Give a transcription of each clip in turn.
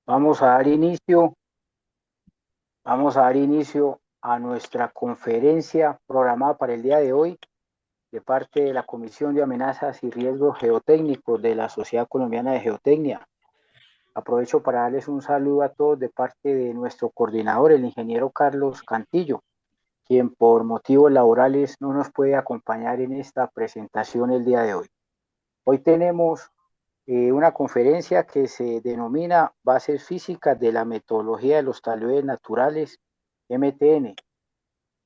Vamos a dar inicio, vamos a dar inicio a nuestra conferencia programada para el día de hoy de parte de la Comisión de Amenazas y Riesgos Geotécnicos de la Sociedad Colombiana de Geotecnia. Aprovecho para darles un saludo a todos de parte de nuestro coordinador, el ingeniero Carlos Cantillo, quien por motivos laborales no nos puede acompañar en esta presentación el día de hoy. Hoy tenemos una conferencia que se denomina Bases Físicas de la Metodología de los Taludes Naturales, MTN,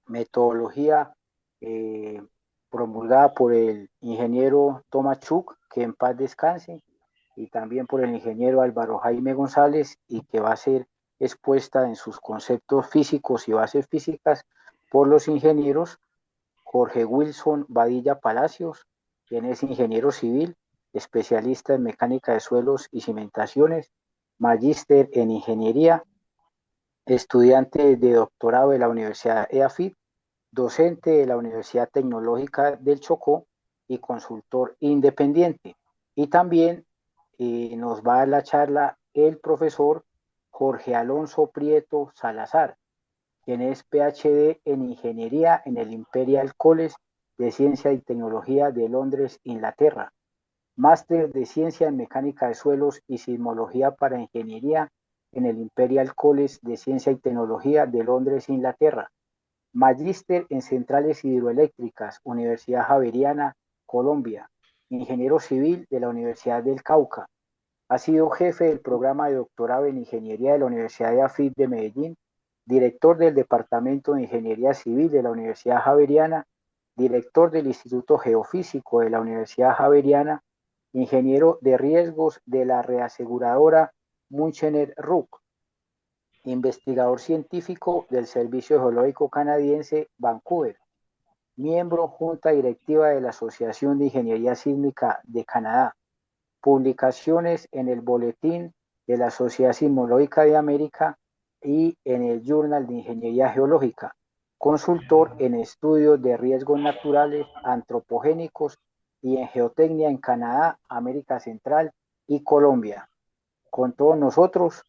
metodología eh, promulgada por el ingeniero Thomas Chuk, que en paz descanse, y también por el ingeniero Álvaro Jaime González, y que va a ser expuesta en sus conceptos físicos y bases físicas por los ingenieros Jorge Wilson Badilla Palacios, quien es ingeniero civil, especialista en mecánica de suelos y cimentaciones, magíster en ingeniería, estudiante de doctorado de la Universidad EAFIT, docente de la Universidad Tecnológica del Chocó y consultor independiente. Y también nos va a dar la charla el profesor Jorge Alonso Prieto Salazar, quien es PhD en Ingeniería en el Imperial College de Ciencia y Tecnología de Londres, Inglaterra, máster de Ciencia en Mecánica de Suelos y Sismología para Ingeniería en el Imperial College de Ciencia y Tecnología de Londres, Inglaterra, magíster en Centrales Hidroeléctricas, Universidad Javeriana, Colombia, ingeniero civil de la Universidad del Cauca. Ha sido jefe del programa de doctorado en Ingeniería de la Universidad de AFIT de Medellín, director del Departamento de Ingeniería Civil de la Universidad Javeriana, director del Instituto Geofísico de la Universidad Javeriana, ingeniero de riesgos de la reaseguradora Munchener Rück, investigador científico del Servicio Geológico Canadiense Vancouver, miembro junta directiva de la Asociación de Ingeniería Sísmica de Canadá, publicaciones en el Boletín de la Sociedad Sismológica de América y en el Journal de Ingeniería Geológica, consultor en estudios de riesgos naturales, antropogénicos y en geotecnia en Canadá, América Central y Colombia. Con todos nosotros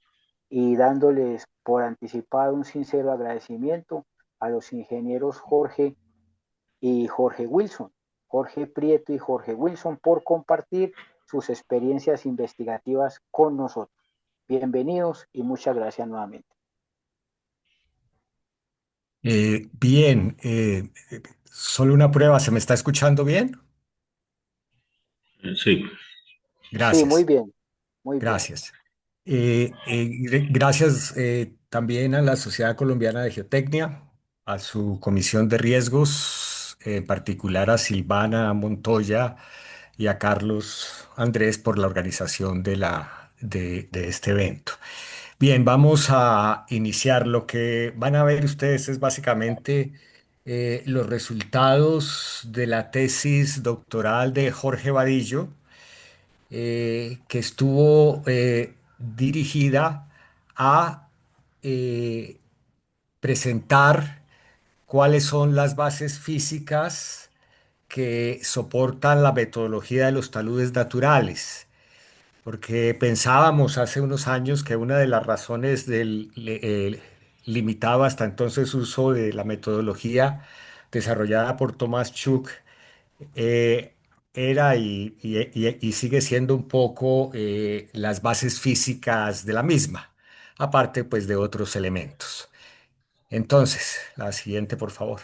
y dándoles por anticipado un sincero agradecimiento a los ingenieros Jorge y Jorge Wilson, Jorge Prieto y Jorge Wilson, por compartir sus experiencias investigativas con nosotros. Bienvenidos y muchas gracias nuevamente. Bien, solo una prueba, ¿se me está escuchando bien? Sí, Sí, muy Gracias, bien, muy bien. gracias. Gracias también a la Sociedad Colombiana de Geotecnia, a su Comisión de Riesgos, en particular a Silvana Montoya y a Carlos Andrés por la organización de este evento. Bien, vamos a iniciar. Lo que van a ver ustedes es básicamente los resultados de la tesis doctoral de Jorge Vadillo, que estuvo dirigida a eh, presentar cuáles son las bases físicas que soportan la metodología de los taludes naturales. Porque pensábamos hace unos años que una de las razones del limitado hasta entonces uso de la metodología desarrollada por Thomas Chuk eh, era y sigue siendo un poco las bases físicas de la misma, aparte pues de otros elementos. Entonces, la siguiente, por favor.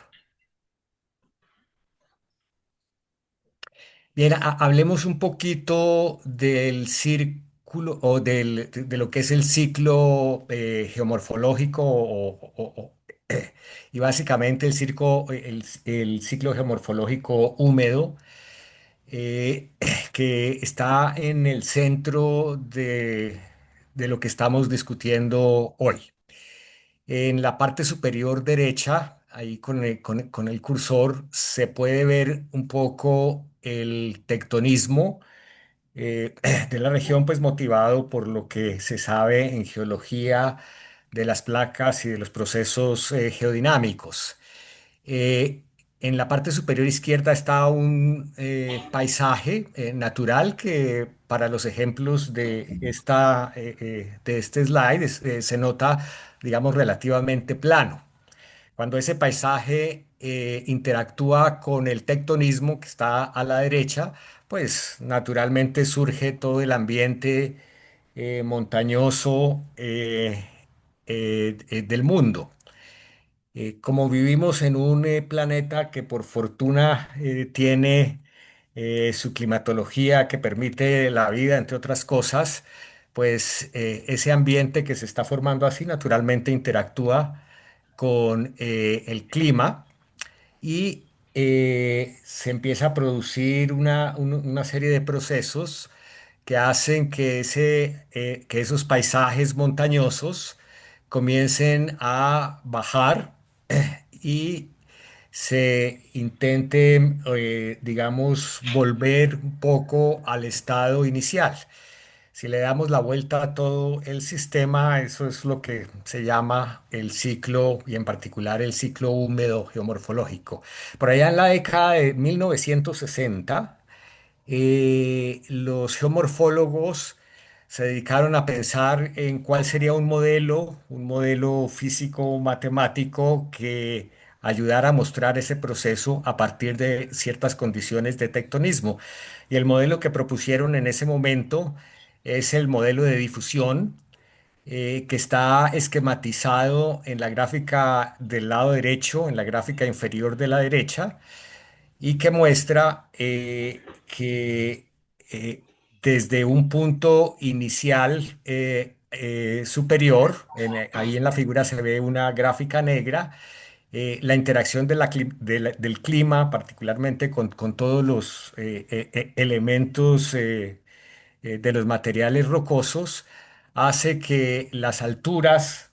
Bien, hablemos un poquito del círculo o de lo que es el ciclo geomorfológico y básicamente el ciclo geomorfológico húmedo eh, que está en el centro de lo que estamos discutiendo hoy. En la parte superior derecha, ahí con el cursor, se puede ver un poco el tectonismo de la región, pues motivado por lo que se sabe en geología de las placas y de los procesos geodinámicos. Eh, En la parte superior izquierda está un paisaje natural que para los ejemplos de este slide se nota, digamos, relativamente plano. Cuando ese paisaje interactúa con el tectonismo que está a la derecha, pues naturalmente surge todo el ambiente montañoso del mundo. Como vivimos en un planeta que por fortuna tiene su climatología que permite la vida, entre otras cosas, pues ese ambiente que se está formando así naturalmente interactúa con el clima y se empieza a producir una serie de procesos que hacen que esos paisajes montañosos comiencen a bajar y se intente, digamos, volver un poco al estado inicial. Si le damos la vuelta a todo el sistema, eso es lo que se llama el ciclo y en particular el ciclo húmedo geomorfológico. Por allá en la década de 1960, los geomorfólogos se dedicaron a pensar en cuál sería un modelo físico matemático que ayudara a mostrar ese proceso a partir de ciertas condiciones de tectonismo. Y el modelo que propusieron en ese momento es el modelo de difusión, que está esquematizado en la gráfica del lado derecho, en la gráfica inferior de la derecha y que muestra que desde un punto inicial superior, ahí en la figura se ve una gráfica negra, la interacción del clima, particularmente con todos los elementos de los materiales rocosos, hace que las alturas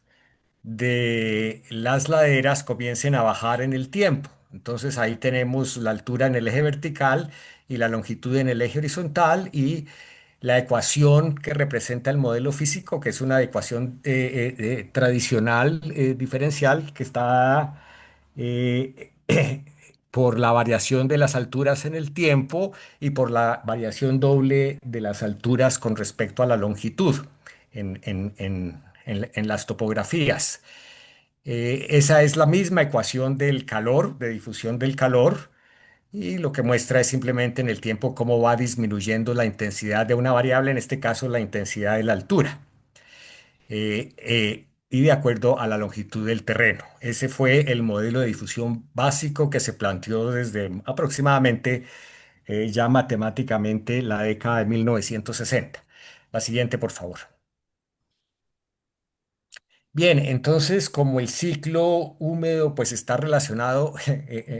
de las laderas comiencen a bajar en el tiempo. Entonces ahí tenemos la altura en el eje vertical y la longitud en el eje horizontal y la ecuación que representa el modelo físico, que es una ecuación tradicional diferencial que está dada eh, por la variación de las alturas en el tiempo y por la variación doble de las alturas con respecto a la longitud en las topografías. Esa es la misma ecuación del calor, de difusión del calor, y lo que muestra es simplemente en el tiempo cómo va disminuyendo la intensidad de una variable, en este caso la intensidad de la altura, y de acuerdo a la longitud del terreno. Ese fue el modelo de difusión básico que se planteó desde aproximadamente ya matemáticamente la década de 1960. La siguiente, por favor. Bien, entonces como el ciclo húmedo pues está relacionado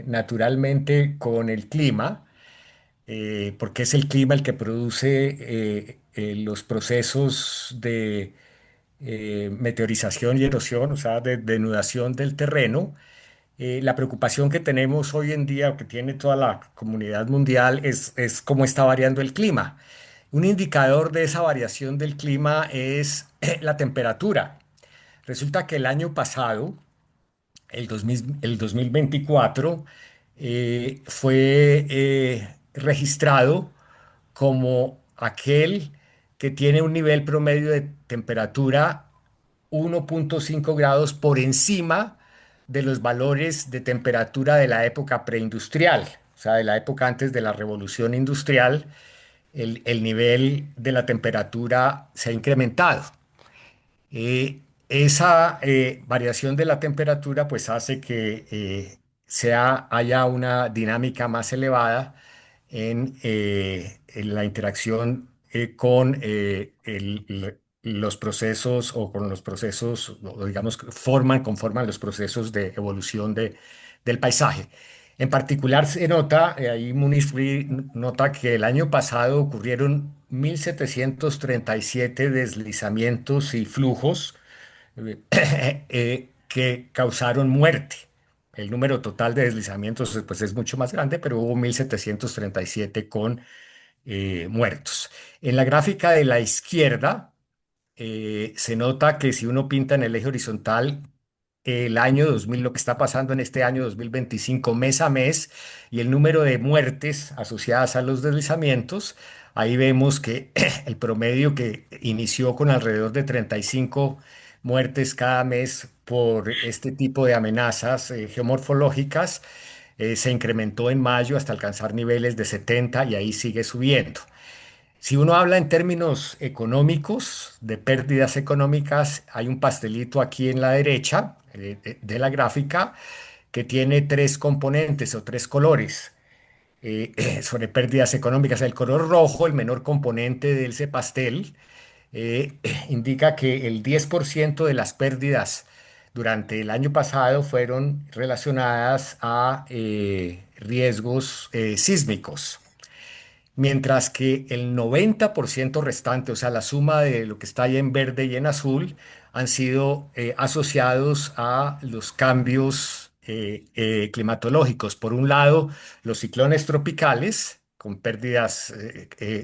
naturalmente con el clima, porque es el clima el que produce los procesos de meteorización y erosión, o sea, de denudación del terreno. La preocupación que tenemos hoy en día, que tiene toda la comunidad mundial, es cómo está variando el clima. Un indicador de esa variación del clima es la temperatura. Resulta que el año pasado, el 2024, fue registrado como aquel que tiene un nivel promedio de temperatura 1,5 grados por encima de los valores de temperatura de la época preindustrial, o sea, de la época antes de la revolución industrial. El nivel de la temperatura se ha incrementado. Esa variación de la temperatura pues hace que haya una dinámica más elevada en la interacción con los procesos o con los procesos, o digamos, conforman los procesos de evolución del paisaje. En particular se nota, ahí Muniz Free nota que el año pasado ocurrieron 1.737 deslizamientos y flujos que causaron muerte. El número total de deslizamientos pues, es mucho más grande, pero hubo 1.737 con muertos. En la gráfica de la izquierda se nota que si uno pinta en el eje horizontal el año 2000, lo que está pasando en este año 2025 mes a mes y el número de muertes asociadas a los deslizamientos, ahí vemos que el promedio que inició con alrededor de 35 muertes cada mes por este tipo de amenazas geomorfológicas, se incrementó en mayo hasta alcanzar niveles de 70 y ahí sigue subiendo. Si uno habla en términos económicos, de pérdidas económicas, hay un pastelito aquí en la derecha de la gráfica que tiene tres componentes o tres colores sobre pérdidas económicas. El color rojo, el menor componente de ese pastel, indica que el 10% de las pérdidas durante el año pasado fueron relacionadas a riesgos sísmicos. Mientras que el 90% restante, o sea, la suma de lo que está ahí en verde y en azul, han sido asociados a los cambios climatológicos. Por un lado, los ciclones tropicales, con pérdidas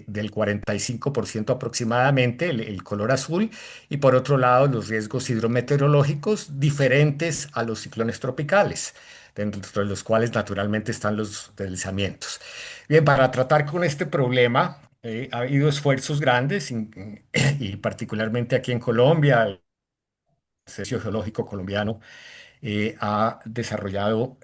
del 45% aproximadamente, el color azul, y por otro lado, los riesgos hidrometeorológicos diferentes a los ciclones tropicales, dentro de los cuales naturalmente están los deslizamientos. Bien, para tratar con este problema ha habido esfuerzos grandes y particularmente aquí en Colombia, el Servicio Geológico Colombiano ha desarrollado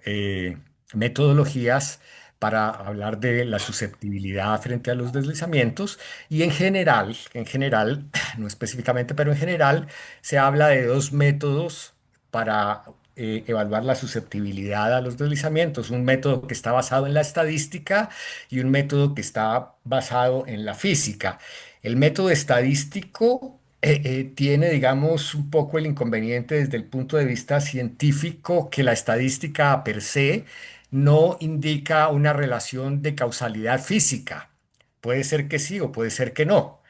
metodologías para hablar de la susceptibilidad frente a los deslizamientos y en general, no específicamente, pero en general, se habla de dos métodos para evaluar la susceptibilidad a los deslizamientos. Un método que está basado en la estadística y un método que está basado en la física. El método estadístico tiene, digamos, un poco el inconveniente desde el punto de vista científico que la estadística per se no indica una relación de causalidad física. Puede ser que sí o puede ser que no.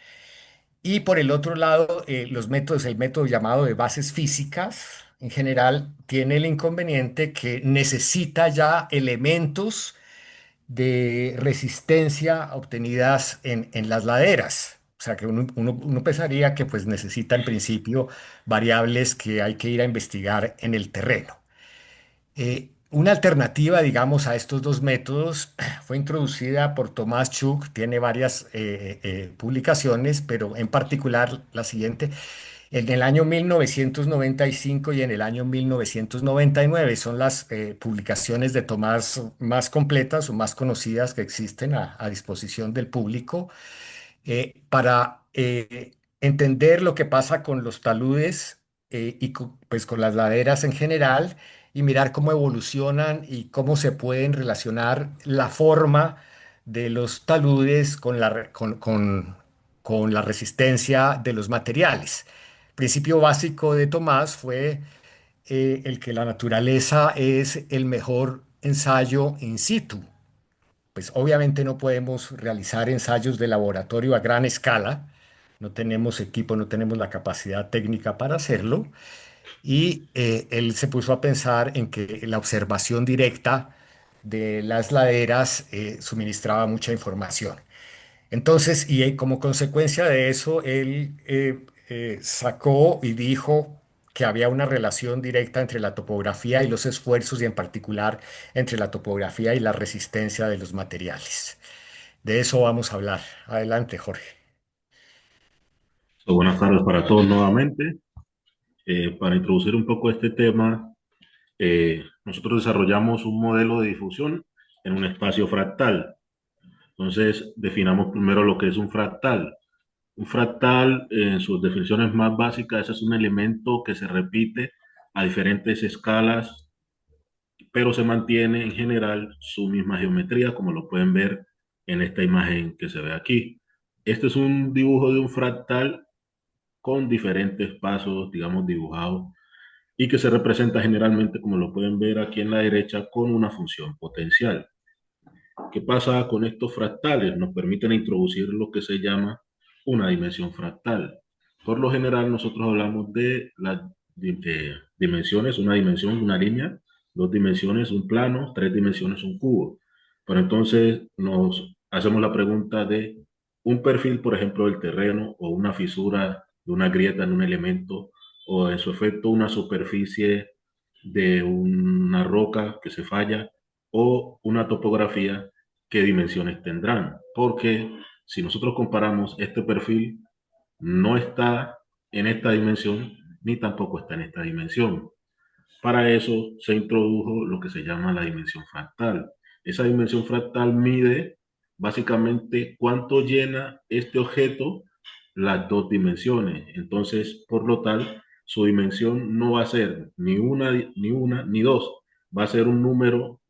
Y por el otro lado, los métodos, el método llamado de bases físicas, en general, tiene el inconveniente que necesita ya elementos de resistencia obtenidas en las laderas. O sea que uno pensaría que pues necesita en principio variables que hay que ir a investigar en el terreno. Una alternativa, digamos, a estos dos métodos fue introducida por Thomas Chuk, tiene varias publicaciones, pero en particular la siguiente, en el año 1995 y en el año 1999 son las publicaciones de Tomás más completas o más conocidas que existen a disposición del público para entender lo que pasa con los taludes y pues con las laderas en general y mirar cómo evolucionan y cómo se pueden relacionar la forma de los taludes con con la resistencia de los materiales. El principio básico de Tomás fue el que la naturaleza es el mejor ensayo in situ. Pues obviamente no podemos realizar ensayos de laboratorio a gran escala, no tenemos equipo, no tenemos la capacidad técnica para hacerlo, y él se puso a pensar en que la observación directa de las laderas suministraba mucha información. Entonces, y como consecuencia de eso, él sacó y dijo que había una relación directa entre la topografía y los esfuerzos y en particular entre la topografía y la resistencia de los materiales. De eso vamos a hablar. Adelante, Jorge. Buenas tardes para todos nuevamente. Para introducir un poco este tema, nosotros desarrollamos un modelo de difusión en un espacio fractal. Entonces, definamos primero lo que es un fractal. Un fractal, en sus definiciones más básicas, es un elemento que se repite a diferentes escalas, pero se mantiene en general su misma geometría, como lo pueden ver en esta imagen que se ve aquí. Este es un dibujo de un fractal con diferentes pasos, digamos, dibujados y que se representa generalmente, como lo pueden ver aquí en la derecha, con una función potencial. ¿Qué pasa con estos fractales? Nos permiten introducir lo que se llama una dimensión fractal. Por lo general, nosotros hablamos de las dimensiones, una dimensión, una línea, dos dimensiones, un plano, tres dimensiones, un cubo. Pero entonces nos hacemos la pregunta de un perfil, por ejemplo, del terreno o una fisura de una grieta en un elemento o en su efecto una superficie de una roca que se falla o una topografía, ¿qué dimensiones tendrán? Porque si nosotros comparamos este perfil, no está en esta dimensión ni tampoco está en esta dimensión. Para eso se introdujo lo que se llama la dimensión fractal. Esa dimensión fractal mide básicamente cuánto llena este objeto las dos dimensiones. Entonces, por lo tal, su dimensión no va a ser ni dos, va a ser un número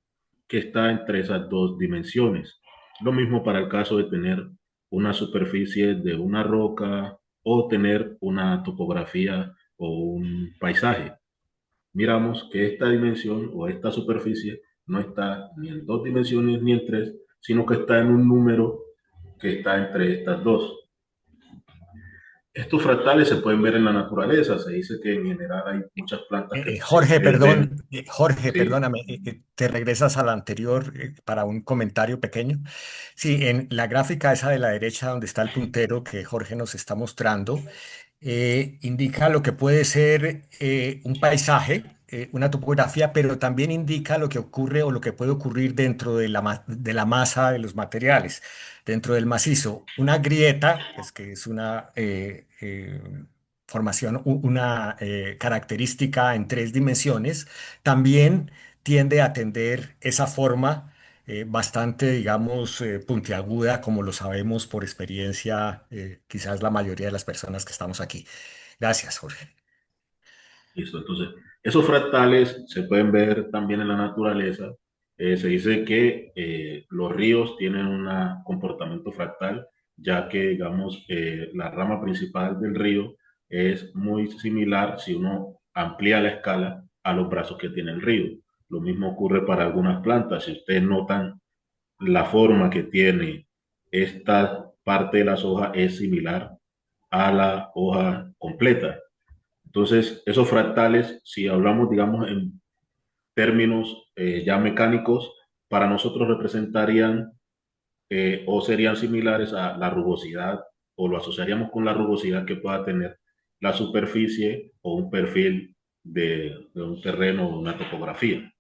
que está entre esas dos dimensiones. Lo mismo para el caso de tener una superficie de una roca o tener una topografía o un paisaje. Miramos que esta dimensión o esta superficie no está ni en dos dimensiones ni en tres, sino que está en un número que está entre estas dos. Estos fractales se pueden ver en la naturaleza. Se dice que en general hay muchas plantas que poseen Jorge, rayos perdón, de... Jorge, Sí, perdóname, te regresas a la anterior para un comentario pequeño. Sí, en la gráfica esa de la derecha donde está el puntero que Jorge nos está mostrando, indica lo que puede ser un paisaje, una topografía, pero también indica lo que ocurre o lo que puede ocurrir dentro de de la masa de los materiales, dentro del macizo. Una grieta, pues que es una formación, una característica en tres dimensiones, también tiende a tener esa forma bastante, digamos, puntiaguda, como lo sabemos por experiencia, quizás la mayoría de las personas que estamos aquí. Gracias, Jorge. listo. Entonces, esos fractales se pueden ver también en la naturaleza. Se dice que los ríos tienen un comportamiento fractal, ya que, digamos, la rama principal del río es muy similar si uno amplía la escala a los brazos que tiene el río. Lo mismo ocurre para algunas plantas. Si ustedes notan, la forma que tiene esta parte de las hojas es similar a la hoja completa. Entonces, esos fractales, si hablamos, digamos, en términos ya mecánicos, para nosotros representarían o serían similares a la rugosidad o lo asociaríamos con la rugosidad que pueda tener la superficie o un perfil de un terreno o una topografía.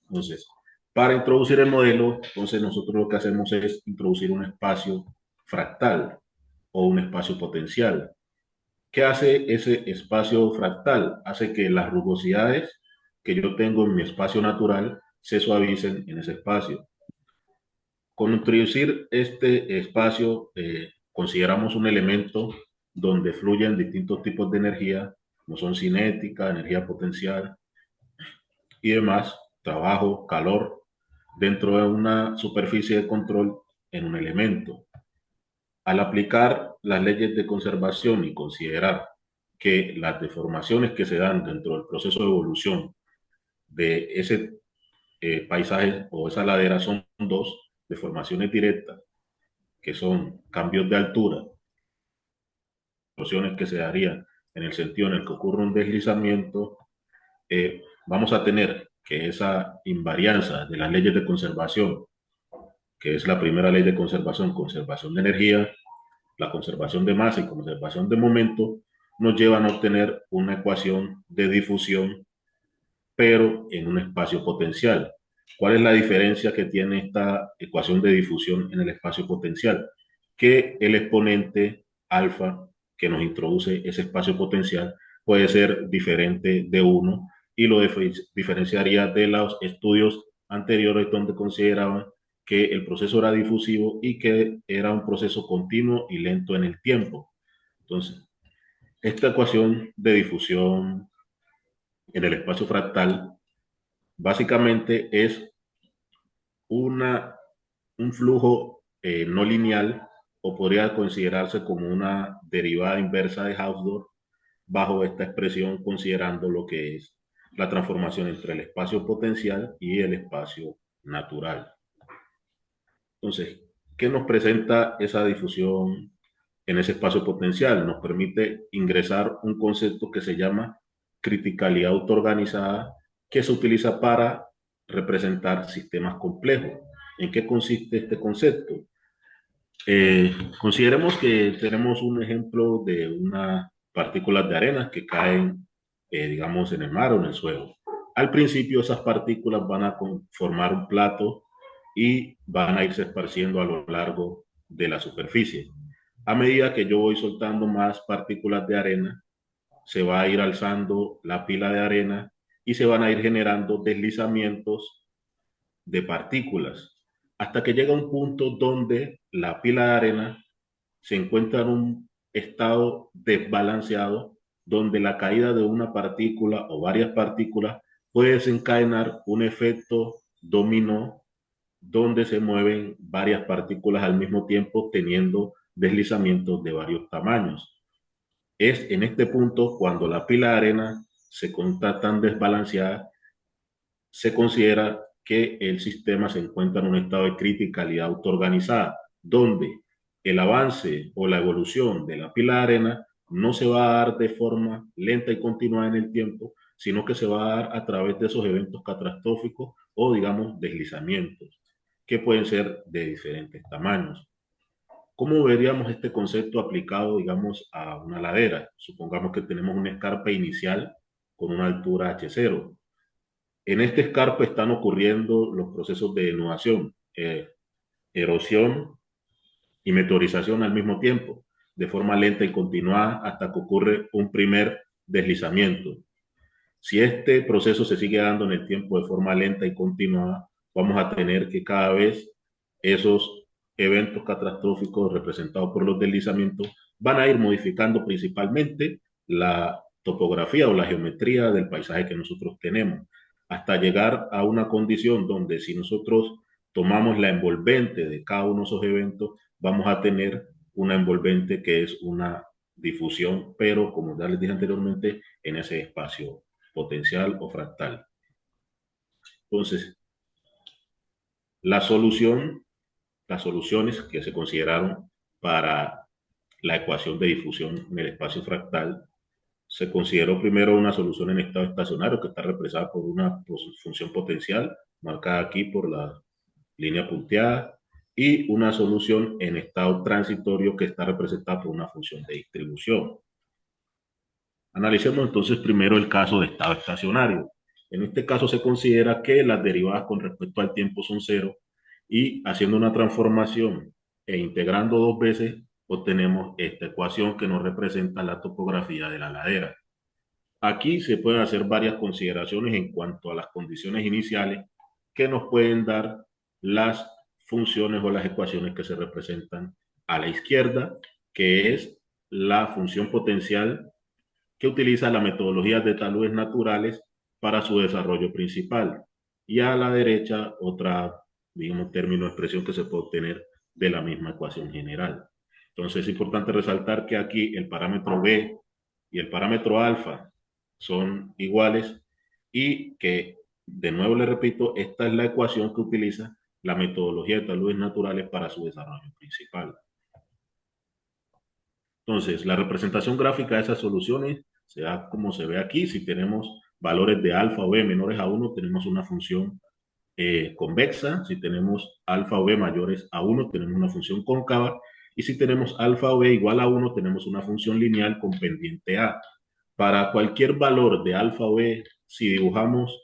Entonces, para introducir el modelo, entonces nosotros lo que hacemos es introducir un espacio fractal o un espacio potencial. ¿Qué hace ese espacio fractal? Hace que las rugosidades que yo tengo en mi espacio natural se suavicen en ese espacio. Con introducir este espacio, consideramos un elemento donde fluyen distintos tipos de energía, como son cinética, energía potencial y demás, trabajo, calor, dentro de una superficie de control en un elemento. Al aplicar las leyes de conservación y considerar que las deformaciones que se dan dentro del proceso de evolución de ese paisaje o esa ladera son dos, deformaciones directas, que son cambios de altura, explosiones que se darían en el sentido en el que ocurre un deslizamiento, vamos a tener que esa invarianza de las leyes de conservación, que es la primera ley de conservación, conservación de energía, la conservación de masa y conservación de momento, nos llevan a obtener una ecuación de difusión, pero en un espacio potencial. ¿Cuál es la diferencia que tiene esta ecuación de difusión en el espacio potencial? Que el exponente alfa que nos introduce ese espacio potencial puede ser diferente de 1 y lo diferenciaría de los estudios anteriores donde consideraban que el proceso era difusivo y que era un proceso continuo y lento en el tiempo. Entonces, esta ecuación de difusión en el espacio fractal básicamente es una, un flujo no lineal o podría considerarse como una derivada inversa de Hausdorff bajo esta expresión considerando lo que es la transformación entre el espacio potencial y el espacio natural. Entonces, ¿qué nos presenta esa difusión en ese espacio potencial? Nos permite ingresar un concepto que se llama criticalidad autoorganizada, que se utiliza para representar sistemas complejos. ¿En qué consiste este concepto? Consideremos que tenemos un ejemplo de unas partículas de arena que caen digamos, en el mar o en el suelo. Al principio esas partículas van a formar un plato y van a irse esparciendo a lo largo de la superficie. A medida que yo voy soltando más partículas de arena, se va a ir alzando la pila de arena y se van a ir generando deslizamientos de partículas, hasta que llega un punto donde la pila de arena se encuentra en un estado desbalanceado, donde la caída de una partícula o varias partículas puede desencadenar un efecto dominó, donde se mueven varias partículas al mismo tiempo teniendo deslizamientos de varios tamaños. Es en este punto cuando la pila de arena se encuentra tan desbalanceada, se considera que el sistema se encuentra en un estado de criticalidad autoorganizada, donde el avance o la evolución de la pila de arena no se va a dar de forma lenta y continuada en el tiempo, sino que se va a dar a través de esos eventos catastróficos o, digamos, deslizamientos, que pueden ser de diferentes tamaños. ¿Cómo veríamos este concepto aplicado, digamos, a una ladera? Supongamos que tenemos una escarpa inicial con una altura h0. En este escarpe están ocurriendo los procesos de denudación, erosión y meteorización al mismo tiempo, de forma lenta y continuada hasta que ocurre un primer deslizamiento. Si este proceso se sigue dando en el tiempo de forma lenta y continuada, vamos a tener que cada vez esos eventos catastróficos representados por los deslizamientos van a ir modificando principalmente la topografía o la geometría del paisaje que nosotros tenemos, hasta llegar a una condición donde si nosotros tomamos la envolvente de cada uno de esos eventos, vamos a tener una envolvente que es una difusión, pero como ya les dije anteriormente, en ese espacio potencial o fractal. Entonces, la solución, las soluciones que se consideraron para la ecuación de difusión en el espacio fractal, se consideró primero una solución en estado estacionario que está representada por una función potencial, marcada aquí por la línea punteada, y una solución en estado transitorio que está representada por una función de distribución. Analicemos entonces primero el caso de estado estacionario. En este caso se considera que las derivadas con respecto al tiempo son cero y haciendo una transformación e integrando dos veces obtenemos esta ecuación que nos representa la topografía de la ladera. Aquí se pueden hacer varias consideraciones en cuanto a las condiciones iniciales que nos pueden dar las funciones o las ecuaciones que se representan a la izquierda, que es la función potencial que utiliza la metodología de taludes naturales para su desarrollo principal. Y a la derecha, otra, digamos, término de expresión que se puede obtener de la misma ecuación general. Entonces es importante resaltar que aquí el parámetro B y el parámetro alfa son iguales y que, de nuevo le repito, esta es la ecuación que utiliza la metodología de taludes naturales para su desarrollo principal. Entonces, la representación gráfica de esas soluciones se da como se ve aquí. Si tenemos valores de alfa o b menores a 1, tenemos una función convexa. Si tenemos alfa o b mayores a 1, tenemos una función cóncava. Y si tenemos alfa o b igual a 1, tenemos una función lineal con pendiente a. Para cualquier valor de alfa o b, si dibujamos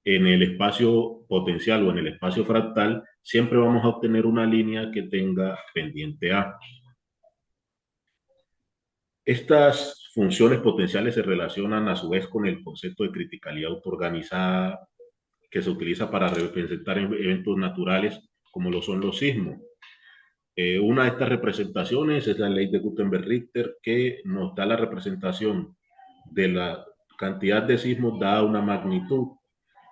en el espacio potencial o en el espacio fractal, siempre vamos a obtener una línea que tenga pendiente a. Estas funciones potenciales se relacionan a su vez con el concepto de criticalidad autoorganizada que se utiliza para representar eventos naturales como lo son los sismos. Una de estas representaciones es la ley de Gutenberg-Richter, que nos da la representación de la cantidad de sismos dada una magnitud.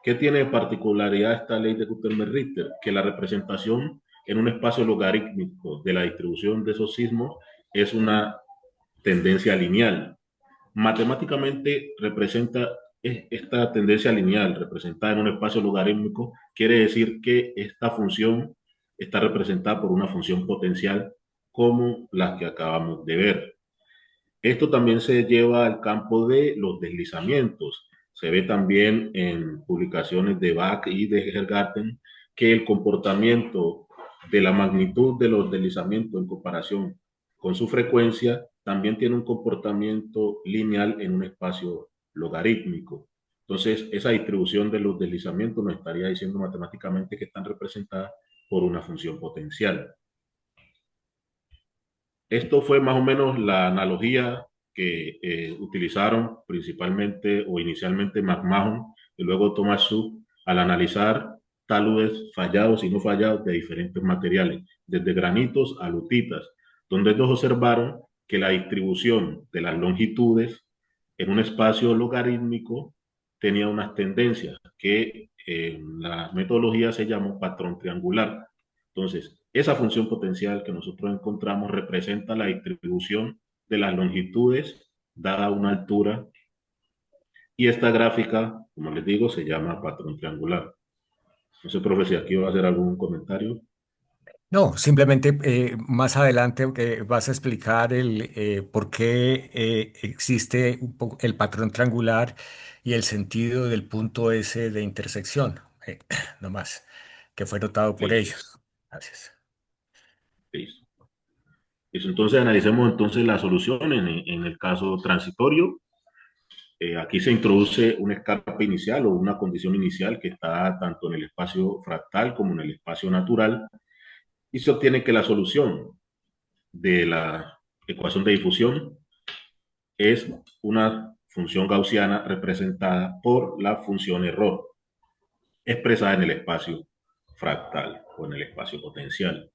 ¿Qué tiene de particularidad esta ley de Gutenberg-Richter? Que la representación en un espacio logarítmico de la distribución de esos sismos es una tendencia lineal. Matemáticamente representa esta tendencia lineal representada en un espacio logarítmico, quiere decir que esta función está representada por una función potencial como la que acabamos de ver. Esto también se lleva al campo de los deslizamientos. Se ve también en publicaciones de Bach y de Hergarten que el comportamiento de la magnitud de los deslizamientos en comparación con su frecuencia también tiene un comportamiento lineal en un espacio logarítmico. Entonces, esa distribución de los deslizamientos nos estaría diciendo matemáticamente que están representadas por una función potencial. Esto fue más o menos la analogía que utilizaron principalmente o inicialmente McMahon y luego Thomas Sugg al analizar taludes fallados y no fallados de diferentes materiales, desde granitos a lutitas, donde ellos observaron que la distribución de las longitudes en un espacio logarítmico tenía unas tendencias que en la metodología se llamó patrón triangular. Entonces, esa función potencial que nosotros encontramos representa la distribución de las longitudes dada una altura y esta gráfica, como les digo, se llama patrón triangular. No sé, profe, si aquí va a hacer algún comentario. No, simplemente más adelante vas a explicar por qué existe el patrón triangular y el sentido del punto S de intersección, no más, que fue notado por Listo, ellos. Gracias. listo. Listo, entonces analicemos entonces la solución en el caso transitorio. Aquí se introduce un escape inicial o una condición inicial que está tanto en el espacio fractal como en el espacio natural y se obtiene que la solución de la ecuación de difusión es una función gaussiana representada por la función error, expresada en el espacio fractal o en el espacio potencial.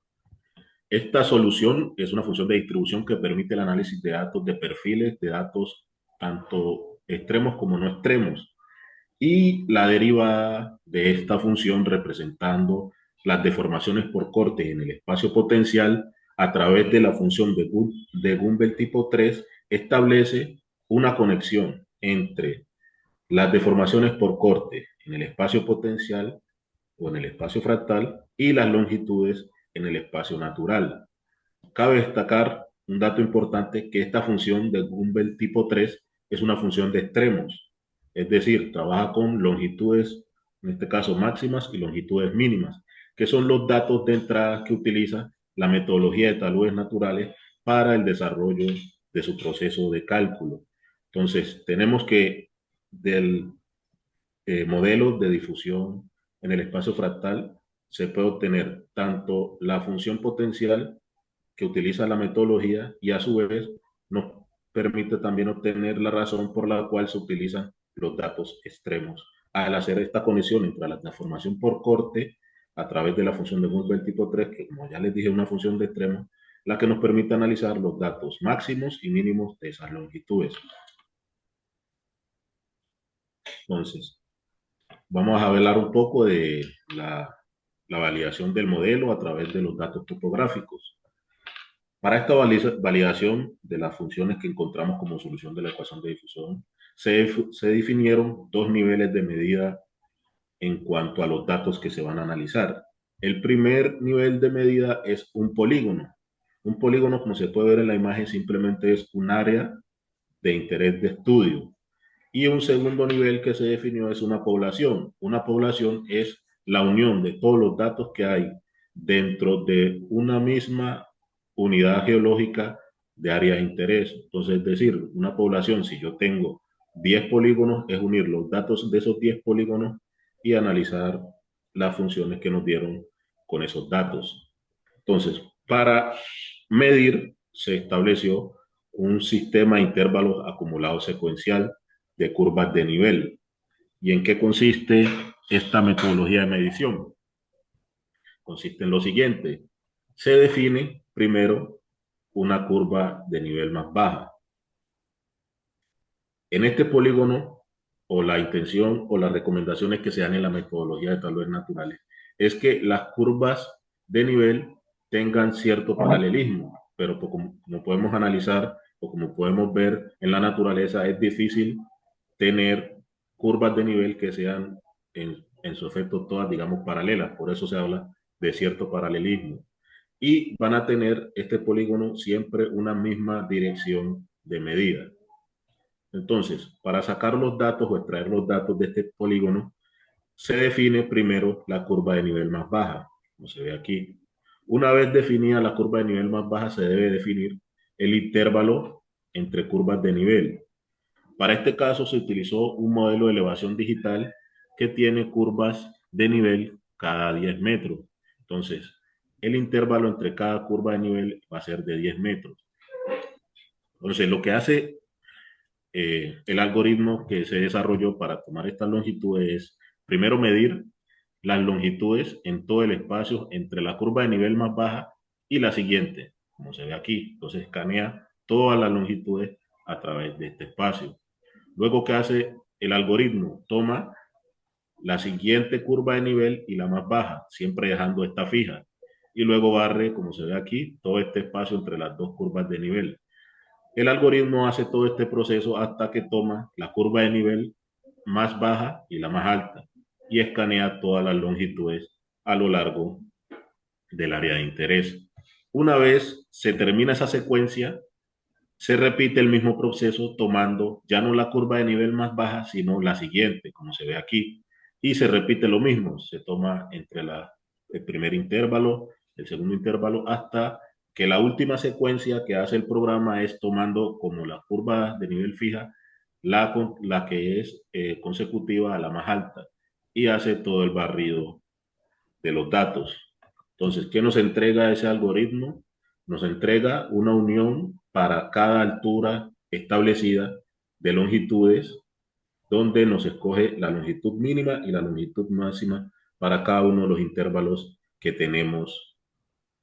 Esta solución es una función de distribución que permite el análisis de datos de perfiles, de datos tanto extremos como no extremos, y la derivada de esta función representando las deformaciones por corte en el espacio potencial a través de la función de Gumbel tipo 3 establece una conexión entre las deformaciones por corte en el espacio potencial o en el espacio fractal y las longitudes en el espacio natural. Cabe destacar un dato importante que esta función de Gumbel tipo 3 es una función de extremos, es decir, trabaja con longitudes, en este caso máximas y longitudes mínimas, que son los datos de entrada que utiliza la metodología de taludes naturales para el desarrollo de su proceso de cálculo. Entonces, tenemos que del modelo de difusión en el espacio fractal se puede obtener tanto la función potencial que utiliza la metodología y a su vez nos permite también obtener la razón por la cual se utilizan los datos extremos. Al hacer esta conexión entre la transformación por corte a través de la función de Gumbel tipo 3, que como ya les dije es una función de extremos, la que nos permite analizar los datos máximos y mínimos de esas longitudes. Entonces, vamos a hablar un poco de la validación del modelo a través de los datos topográficos. Para esta validación de las funciones que encontramos como solución de la ecuación de difusión, se definieron dos niveles de medida en cuanto a los datos que se van a analizar. El primer nivel de medida es un polígono. Un polígono, como se puede ver en la imagen, simplemente es un área de interés de estudio. Y un segundo nivel que se definió es una población. Una población es la unión de todos los datos que hay dentro de una misma unidad geológica de área de interés. Entonces, es decir, una población, si yo tengo 10 polígonos, es unir los datos de esos 10 polígonos y analizar las funciones que nos dieron con esos datos. Entonces, para medir, se estableció un sistema de intervalos acumulados secuencial de curvas de nivel. ¿Y en qué consiste esta metodología de medición? Consiste en lo siguiente. Se define primero una curva de nivel más baja. En este polígono, o la intención o las recomendaciones que se dan en la metodología de taludes naturales, es que las curvas de nivel tengan cierto paralelismo, pero como podemos analizar o como podemos ver en la naturaleza, es difícil tener curvas de nivel que sean en su efecto todas, digamos, paralelas. Por eso se habla de cierto paralelismo. Y van a tener este polígono siempre una misma dirección de medida. Entonces, para sacar los datos o extraer los datos de este polígono, se define primero la curva de nivel más baja, como se ve aquí. Una vez definida la curva de nivel más baja, se debe definir el intervalo entre curvas de nivel. Para este caso se utilizó un modelo de elevación digital que tiene curvas de nivel cada 10 metros. Entonces, el intervalo entre cada curva de nivel va a ser de 10 metros. Entonces, lo que hace el algoritmo que se desarrolló para tomar estas longitudes es primero medir las longitudes en todo el espacio entre la curva de nivel más baja y la siguiente, como se ve aquí. Entonces escanea todas las longitudes a través de este espacio. Luego, ¿qué hace el algoritmo? Toma la siguiente curva de nivel y la más baja, siempre dejando esta fija. Y luego barre, como se ve aquí, todo este espacio entre las dos curvas de nivel. El algoritmo hace todo este proceso hasta que toma la curva de nivel más baja y la más alta y escanea todas las longitudes a lo largo del área de interés. Una vez se termina esa secuencia, se repite el mismo proceso tomando ya no la curva de nivel más baja, sino la siguiente, como se ve aquí. Y se repite lo mismo, se toma entre el primer intervalo, el segundo intervalo, hasta que la última secuencia que hace el programa es tomando como la curva de nivel fija la que es consecutiva a la más alta y hace todo el barrido de los datos. Entonces, ¿qué nos entrega ese algoritmo? Nos entrega una unión para cada altura establecida de longitudes, donde nos escoge la longitud mínima y la longitud máxima para cada uno de los intervalos que tenemos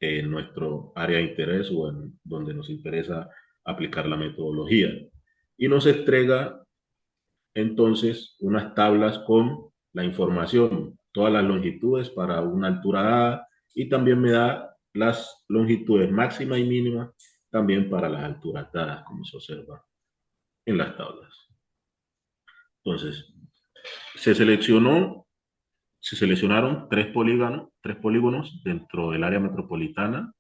en nuestro área de interés o en donde nos interesa aplicar la metodología. Y nos entrega entonces unas tablas con la información, todas las longitudes para una altura dada y también me da las longitudes máxima y mínima también para las alturas dadas, como se observa en las tablas. Entonces, se seleccionó, se seleccionaron tres polígonos dentro del área metropolitana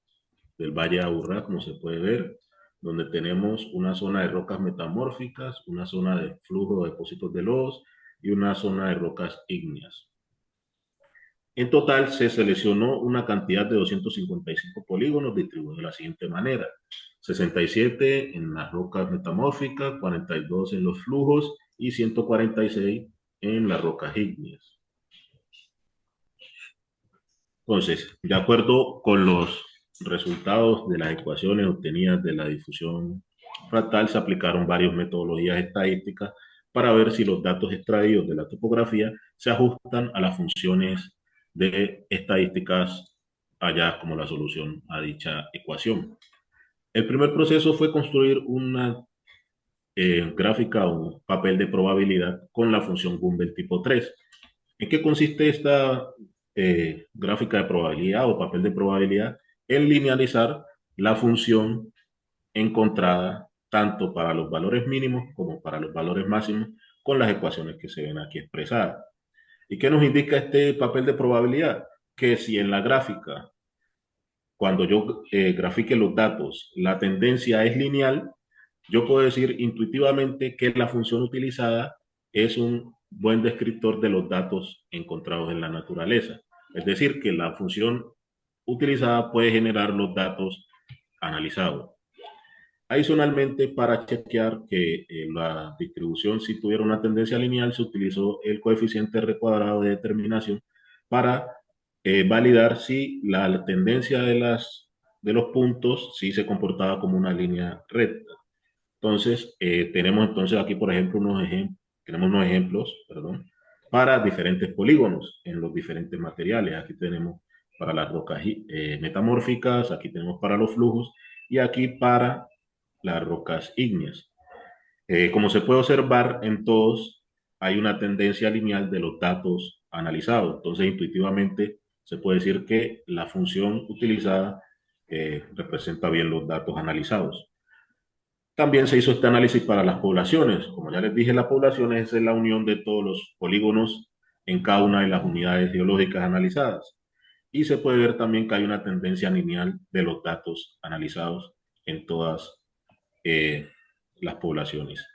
del Valle de Aburrá, como se puede ver, donde tenemos una zona de rocas metamórficas, una zona de flujo de depósitos de lodos y una zona de rocas ígneas. En total se seleccionó una cantidad de 255 polígonos distribuidos de la siguiente manera: 67 en las rocas metamórficas, 42 en los flujos y 146 en las rocas ígneas. Entonces, de acuerdo con los resultados de las ecuaciones obtenidas de la difusión fractal, se aplicaron varias metodologías estadísticas para ver si los datos extraídos de la topografía se ajustan a las funciones de estadísticas halladas como la solución a dicha ecuación. El primer proceso fue construir una gráfica o papel de probabilidad con la función Gumbel tipo 3. ¿En qué consiste esta gráfica de probabilidad o papel de probabilidad? En linealizar la función encontrada tanto para los valores mínimos como para los valores máximos con las ecuaciones que se ven aquí expresadas. ¿Y qué nos indica este papel de probabilidad? Que si en la gráfica, cuando yo grafique los datos, la tendencia es lineal, yo puedo decir intuitivamente que la función utilizada es un buen descriptor de los datos encontrados en la naturaleza. Es decir, que la función utilizada puede generar los datos analizados. Adicionalmente, para chequear que la distribución si tuviera una tendencia lineal, se utilizó el coeficiente R cuadrado de determinación para validar si la tendencia de los puntos si se comportaba como una línea recta. Entonces, tenemos entonces aquí, por ejemplo, tenemos unos ejemplos, perdón, para diferentes polígonos en los diferentes materiales. Aquí tenemos para las rocas metamórficas, aquí tenemos para los flujos y aquí para las rocas ígneas. Como se puede observar en todos, hay una tendencia lineal de los datos analizados. Entonces, intuitivamente, se puede decir que la función utilizada representa bien los datos analizados. También se hizo este análisis para las poblaciones. Como ya les dije, las poblaciones es la unión de todos los polígonos en cada una de las unidades geológicas analizadas. Y se puede ver también que hay una tendencia lineal de los datos analizados en todas las poblaciones.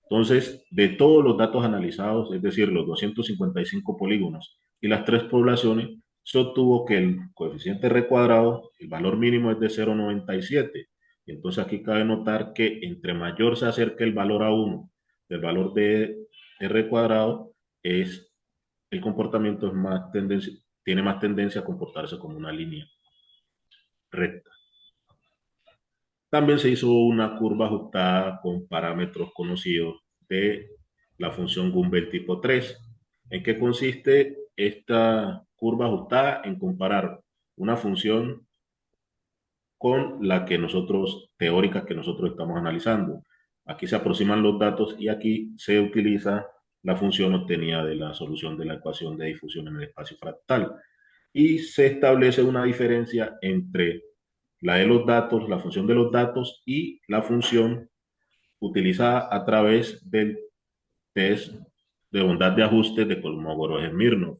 Entonces, de todos los datos analizados, es decir, los 255 polígonos y las tres poblaciones, se obtuvo que el coeficiente R cuadrado, el valor mínimo es de 0,97. Y entonces aquí cabe notar que entre mayor se acerque el valor a 1 del valor de R cuadrado, el comportamiento tiene más tendencia a comportarse como una línea recta. También se hizo una curva ajustada con parámetros conocidos de la función Gumbel tipo 3. ¿En qué consiste esta curva ajustada? En comparar una función con la que teórica que nosotros estamos analizando. Aquí se aproximan los datos y aquí se utiliza la función obtenida de la solución de la ecuación de difusión en el espacio fractal. Y se establece una diferencia entre la de los datos, la función de los datos y la función utilizada a través del test de bondad de ajuste de Kolmogorov-Smirnov,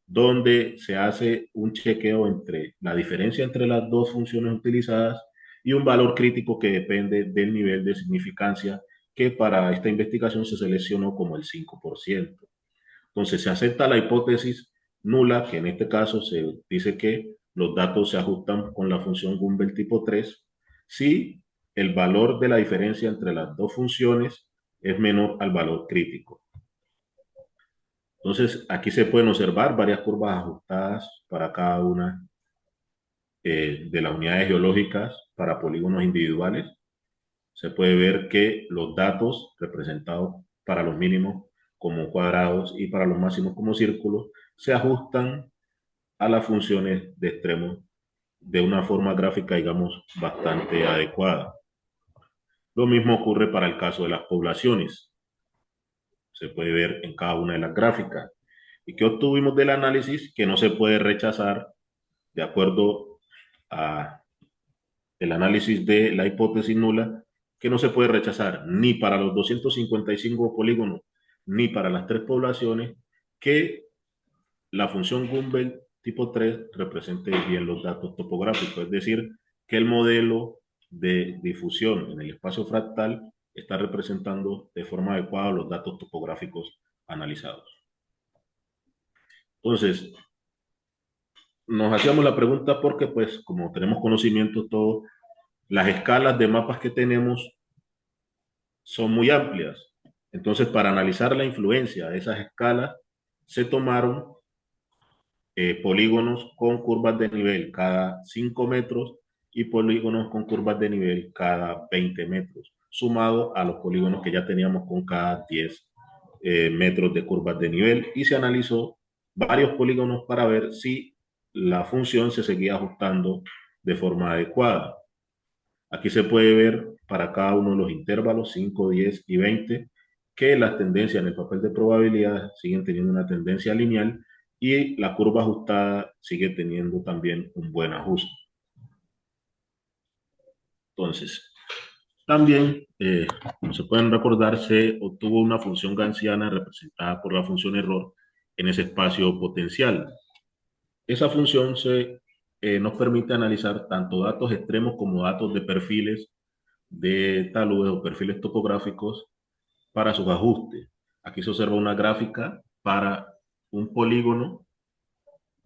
donde se hace un chequeo entre la diferencia entre las dos funciones utilizadas y un valor crítico que depende del nivel de significancia que para esta investigación se seleccionó como el 5%. Entonces se acepta la hipótesis nula, que en este caso se dice que los datos se ajustan con la función Gumbel tipo 3 si el valor de la diferencia entre las dos funciones es menor al valor crítico. Entonces, aquí se pueden observar varias curvas ajustadas para cada una de las unidades geológicas para polígonos individuales. Se puede ver que los datos representados para los mínimos como cuadrados y para los máximos como círculos se ajustan a las funciones de extremos de una forma gráfica, digamos, bastante adecuada. Lo mismo ocurre para el caso de las poblaciones. Se puede ver en cada una de las gráficas. ¿Y qué obtuvimos del análisis? Que no se puede rechazar de acuerdo a el análisis de la hipótesis nula, que no se puede rechazar ni para los 255 polígonos ni para las tres poblaciones, que la función Gumbel tipo 3 represente bien los datos topográficos, es decir, que el modelo de difusión en el espacio fractal está representando de forma adecuada los datos topográficos analizados. Entonces, nos hacíamos la pregunta porque, pues, como tenemos conocimiento todo, las escalas de mapas que tenemos son muy amplias. Entonces, para analizar la influencia de esas escalas, se tomaron polígonos con curvas de nivel cada 5 metros y polígonos con curvas de nivel cada 20 metros, sumado a los polígonos que ya teníamos con cada 10 metros de curvas de nivel, y se analizó varios polígonos para ver si la función se seguía ajustando de forma adecuada. Aquí se puede ver para cada uno de los intervalos 5, 10 y 20 que las tendencias en el papel de probabilidad siguen teniendo una tendencia lineal y la curva ajustada sigue teniendo también un buen ajuste. Entonces, también, como se pueden recordar, se obtuvo una función gaussiana representada por la función error en ese espacio potencial. Esa función nos permite analizar tanto datos extremos como datos de perfiles de taludes o perfiles topográficos para sus ajustes. Aquí se observa una gráfica para un polígono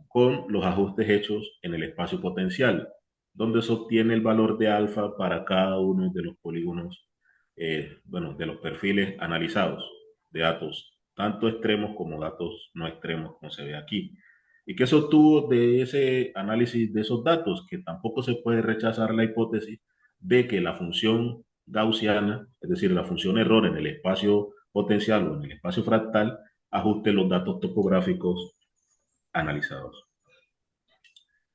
con los ajustes hechos en el espacio potencial, donde se obtiene el valor de alfa para cada uno de los polígonos, de los perfiles analizados de datos, tanto extremos como datos no extremos, como se ve aquí. ¿Y qué se obtuvo de ese análisis de esos datos? Que tampoco se puede rechazar la hipótesis de que la función gaussiana, es decir, la función error en el espacio potencial o en el espacio fractal, ajuste los datos topográficos analizados.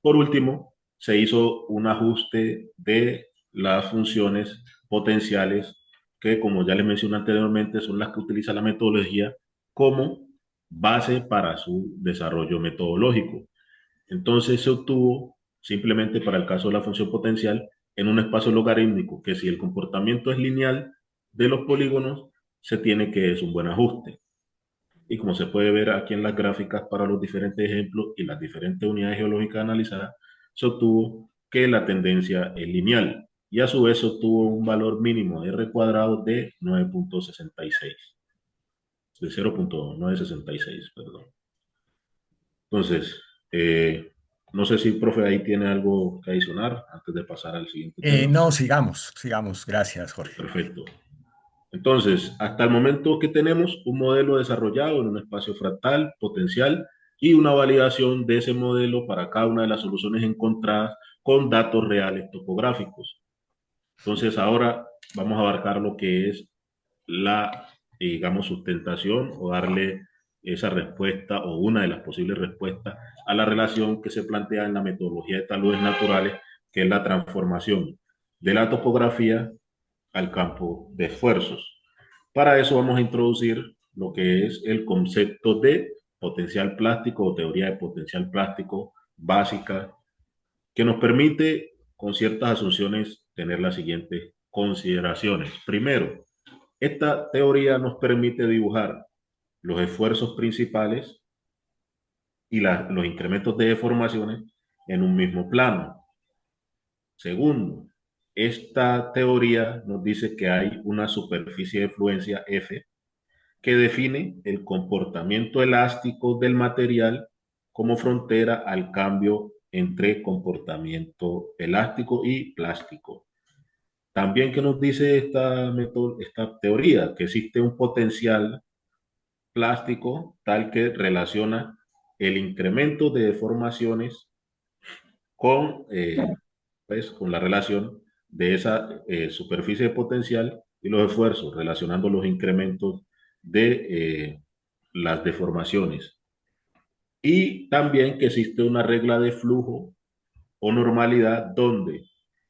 Por último, se hizo un ajuste de las funciones potenciales que, como ya les mencioné anteriormente, son las que utiliza la metodología como base para su desarrollo metodológico. Entonces se obtuvo simplemente para el caso de la función potencial en un espacio logarítmico que si el comportamiento es lineal de los polígonos, se tiene que es un buen ajuste. Y como se puede ver aquí en las gráficas para los diferentes ejemplos y las diferentes unidades geológicas analizadas, se obtuvo que la tendencia es lineal y a su vez se obtuvo un valor mínimo de R cuadrado de 9.66, de 0.966, perdón. Entonces, no sé si, profe, ahí tiene algo que adicionar antes de pasar al siguiente tema. No, sigamos, sigamos. Gracias, Jorge. Perfecto. Entonces, hasta el momento que tenemos un modelo desarrollado en un espacio fractal, potencial, y una validación de ese modelo para cada una de las soluciones encontradas con datos reales topográficos. Entonces, ahora vamos a abarcar lo que es la, digamos, sustentación o darle esa respuesta o una de las posibles respuestas a la relación que se plantea en la metodología de taludes naturales, que es la transformación de la topografía al campo de esfuerzos. Para eso vamos a introducir lo que es el concepto de potencial plástico o teoría de potencial plástico básica, que nos permite con ciertas asunciones tener las siguientes consideraciones. Primero, esta teoría nos permite dibujar los esfuerzos principales y los incrementos de deformaciones en un mismo plano. Segundo, esta teoría nos dice que hay una superficie de fluencia F que define el comportamiento elástico del material como frontera al cambio entre comportamiento elástico y plástico. También que nos dice esta teoría, que existe un potencial plástico tal que relaciona el incremento de deformaciones con, con la relación de esa superficie potencial y los esfuerzos, relacionando los incrementos de las deformaciones. Y también que existe una regla de flujo o normalidad donde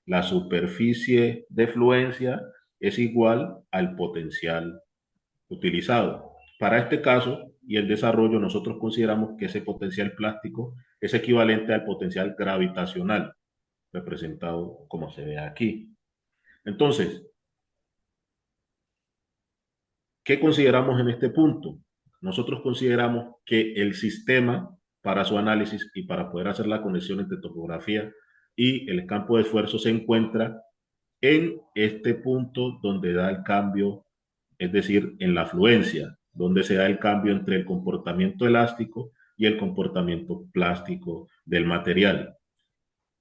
la superficie de fluencia es igual al potencial utilizado. Para este caso y el desarrollo, nosotros consideramos que ese potencial plástico es equivalente al potencial gravitacional, representado como se ve aquí. Entonces, ¿qué consideramos en este punto? Nosotros consideramos que el sistema para su análisis y para poder hacer la conexión entre topografía y el campo de esfuerzo se encuentra en este punto donde da el cambio, es decir, en la fluencia, donde se da el cambio entre el comportamiento elástico y el comportamiento plástico del material.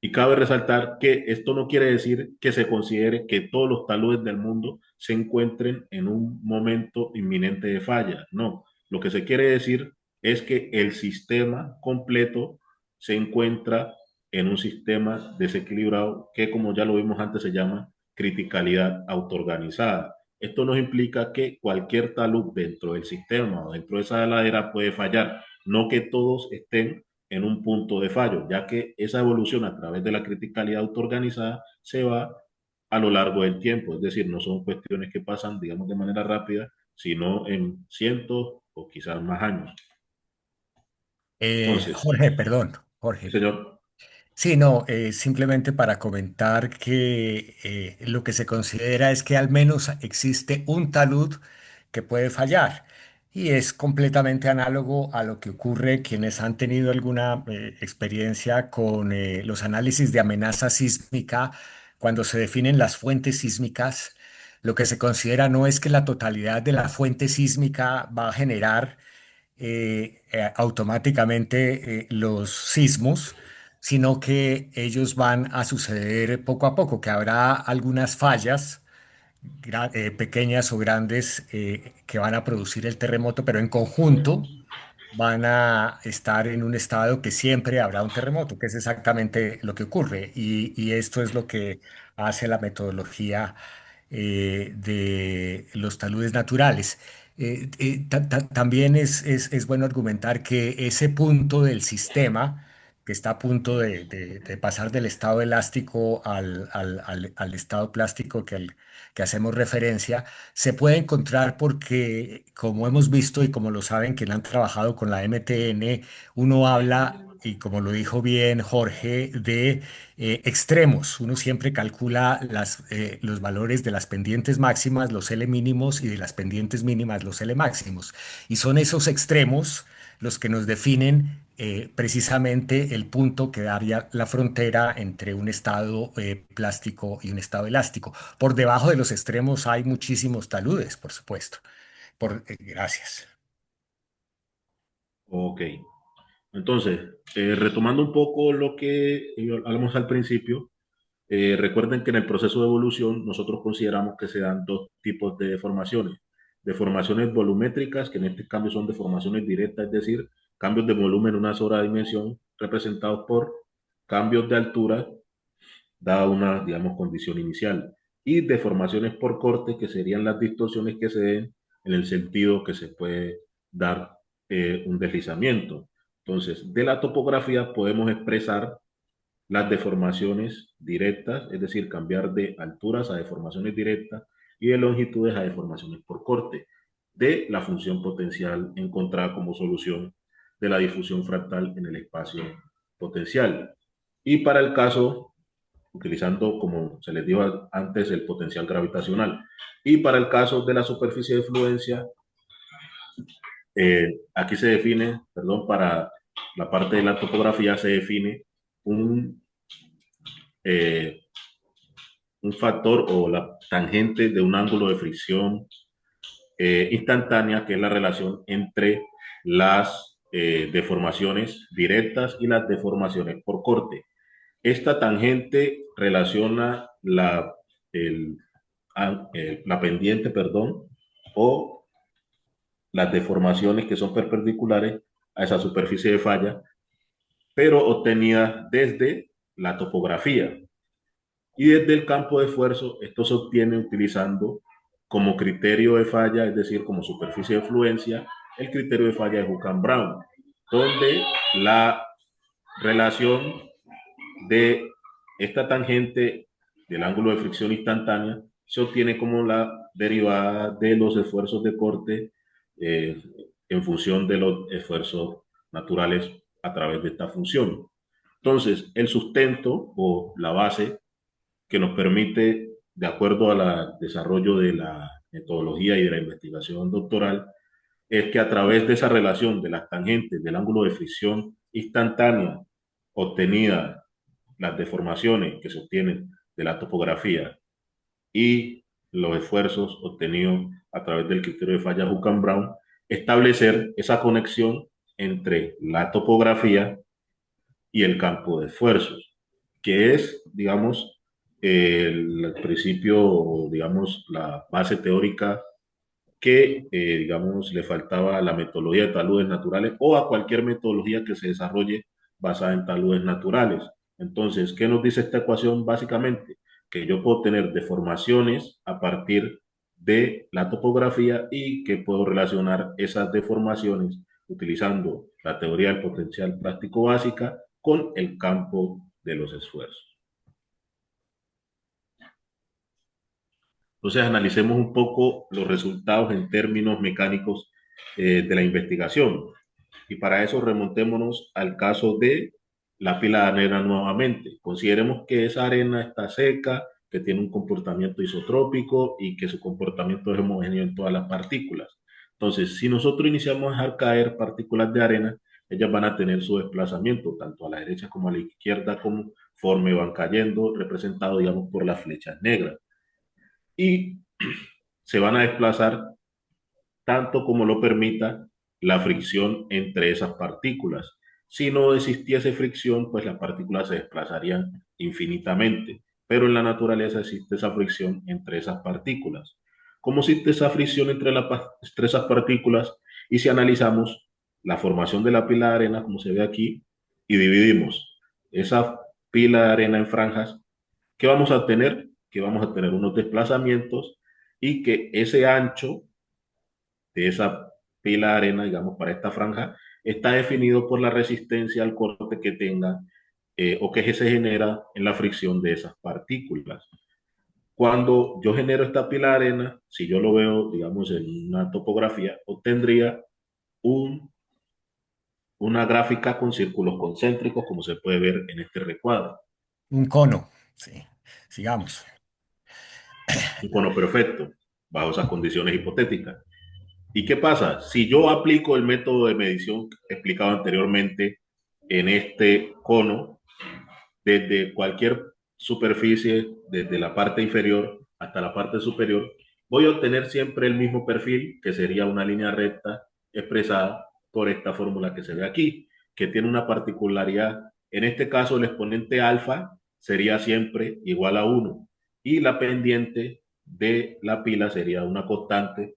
Y cabe resaltar que esto no quiere decir que se considere que todos los taludes del mundo se encuentren en un momento inminente de falla. No, lo que se quiere decir es que el sistema completo se encuentra en un sistema desequilibrado que, como ya lo vimos antes, se llama criticalidad autoorganizada. Esto nos implica que cualquier talud dentro del sistema o dentro de esa ladera puede fallar, no que todos estén en un punto de fallo, ya que esa evolución a través de la criticalidad autoorganizada se va a lo largo del tiempo, es decir, no son cuestiones que pasan, digamos, de manera rápida, sino en cientos o quizás más años. Entonces, Jorge, perdón, sí, Jorge. señor. Sí, no, simplemente para comentar que lo que se considera es que al menos existe un talud que puede fallar y es completamente análogo a lo que ocurre quienes han tenido alguna experiencia con los análisis de amenaza sísmica cuando se definen las fuentes sísmicas. Lo que se considera no es que la totalidad de la fuente sísmica va a generar automáticamente los sismos, sino que ellos van a suceder poco a poco, que habrá algunas fallas pequeñas o grandes que van a producir el terremoto, pero en conjunto van a estar en un estado que siempre habrá un terremoto, que es exactamente lo que ocurre. Y esto es lo que hace la metodología de los taludes naturales. También es bueno argumentar que ese punto del sistema, que está a punto de pasar del estado elástico al estado plástico que hacemos referencia, se puede encontrar porque, como hemos visto y como lo saben quienes han trabajado con la MTN, uno habla, y como lo dijo bien Jorge, de extremos. Uno siempre calcula los valores de las pendientes máximas, los L mínimos, y de las pendientes mínimas, los L máximos. Y son esos extremos los que nos definen precisamente el punto que daría la frontera entre un estado plástico y un estado elástico. Por debajo de los extremos hay muchísimos taludes, por supuesto. Gracias. Ok. Entonces, retomando un poco lo que hablamos al principio, Recuerden que en el proceso de evolución nosotros consideramos que se dan dos tipos de deformaciones. Deformaciones volumétricas, que en este cambio son deformaciones directas, es decir, cambios de volumen en una sola dimensión representados por cambios de altura dada una, digamos, condición inicial. Y deformaciones por corte, que serían las distorsiones que se den en el sentido que se puede dar un deslizamiento. Entonces, de la topografía podemos expresar las deformaciones directas, es decir, cambiar de alturas a deformaciones directas y de longitudes a deformaciones por corte, de la función potencial encontrada como solución de la difusión fractal en el espacio potencial. Y para el caso, utilizando, como se les dijo antes, el potencial gravitacional. Y para el caso de la superficie de fluencia, aquí se define, perdón, para la parte de la topografía se define un eh, un factor o la tangente de un ángulo de fricción instantánea, que es la relación entre las deformaciones directas y las deformaciones por corte. Esta tangente relaciona el, la pendiente, perdón, o las deformaciones que son perpendiculares a esa superficie de falla, pero obtenida desde la topografía. Y desde el campo de esfuerzo, esto se obtiene utilizando como criterio de falla, es decir, como superficie de fluencia, el criterio de falla de Hook-and-Brown, donde la relación de esta tangente del ángulo de fricción instantánea se obtiene como la derivada de los esfuerzos de corte eh, en función de los esfuerzos naturales a través de esta función. Entonces, el sustento o la base que nos permite, de acuerdo al desarrollo de la metodología y de la investigación doctoral, es que a través de esa relación de las tangentes del ángulo de fricción instantánea obtenida, las deformaciones que se obtienen de la topografía y los esfuerzos obtenidos a través del criterio de falla Hook-and-Brown, establecer esa conexión entre la topografía y el campo de esfuerzos, que es, digamos, el principio, digamos, la base teórica que, digamos, le faltaba a la metodología de taludes naturales o a cualquier metodología que se desarrolle basada en taludes naturales. Entonces, ¿qué nos dice esta ecuación? Básicamente, que yo puedo tener deformaciones a partir de la topografía y que puedo relacionar esas deformaciones utilizando la teoría del potencial práctico básica con el campo de los esfuerzos. Entonces, analicemos un poco los resultados en términos mecánicos de la investigación. Y para eso remontémonos al caso de la pila de arena nuevamente. Consideremos que esa arena está seca, que tiene un comportamiento isotrópico y que su comportamiento es homogéneo en todas las partículas. Entonces, si nosotros iniciamos a dejar caer partículas de arena, ellas van a tener su desplazamiento, tanto a la derecha como a la izquierda, conforme van cayendo, representado, digamos, por las flechas negras. Y se van a desplazar tanto como lo permita la fricción entre esas partículas. Si no existiese fricción, pues las partículas se desplazarían infinitamente, pero en la naturaleza existe esa fricción entre esas partículas. ¿Cómo existe esa fricción entre esas partículas? Y si analizamos la formación de la pila de arena, como se ve aquí, y dividimos esa pila de arena en franjas, ¿qué vamos a tener? Que vamos a tener unos desplazamientos y que ese ancho de esa pila de arena, digamos, para esta franja, está definido por la resistencia al corte que tenga o que se genera en la fricción de esas partículas. Cuando yo genero esta pila de arena, si yo lo veo, digamos, en una topografía, obtendría una gráfica con círculos concéntricos, como se puede ver en este recuadro. Un cono, sí. Sigamos. Un cono perfecto, bajo esas condiciones hipotéticas. ¿Y qué pasa? Si yo aplico el método de medición explicado anteriormente en este cono, desde cualquier superficie, desde la parte inferior hasta la parte superior, voy a obtener siempre el mismo perfil, que sería una línea recta expresada por esta fórmula que se ve aquí, que tiene una particularidad. En este caso, el exponente alfa sería siempre igual a uno y la pendiente de la pila sería una constante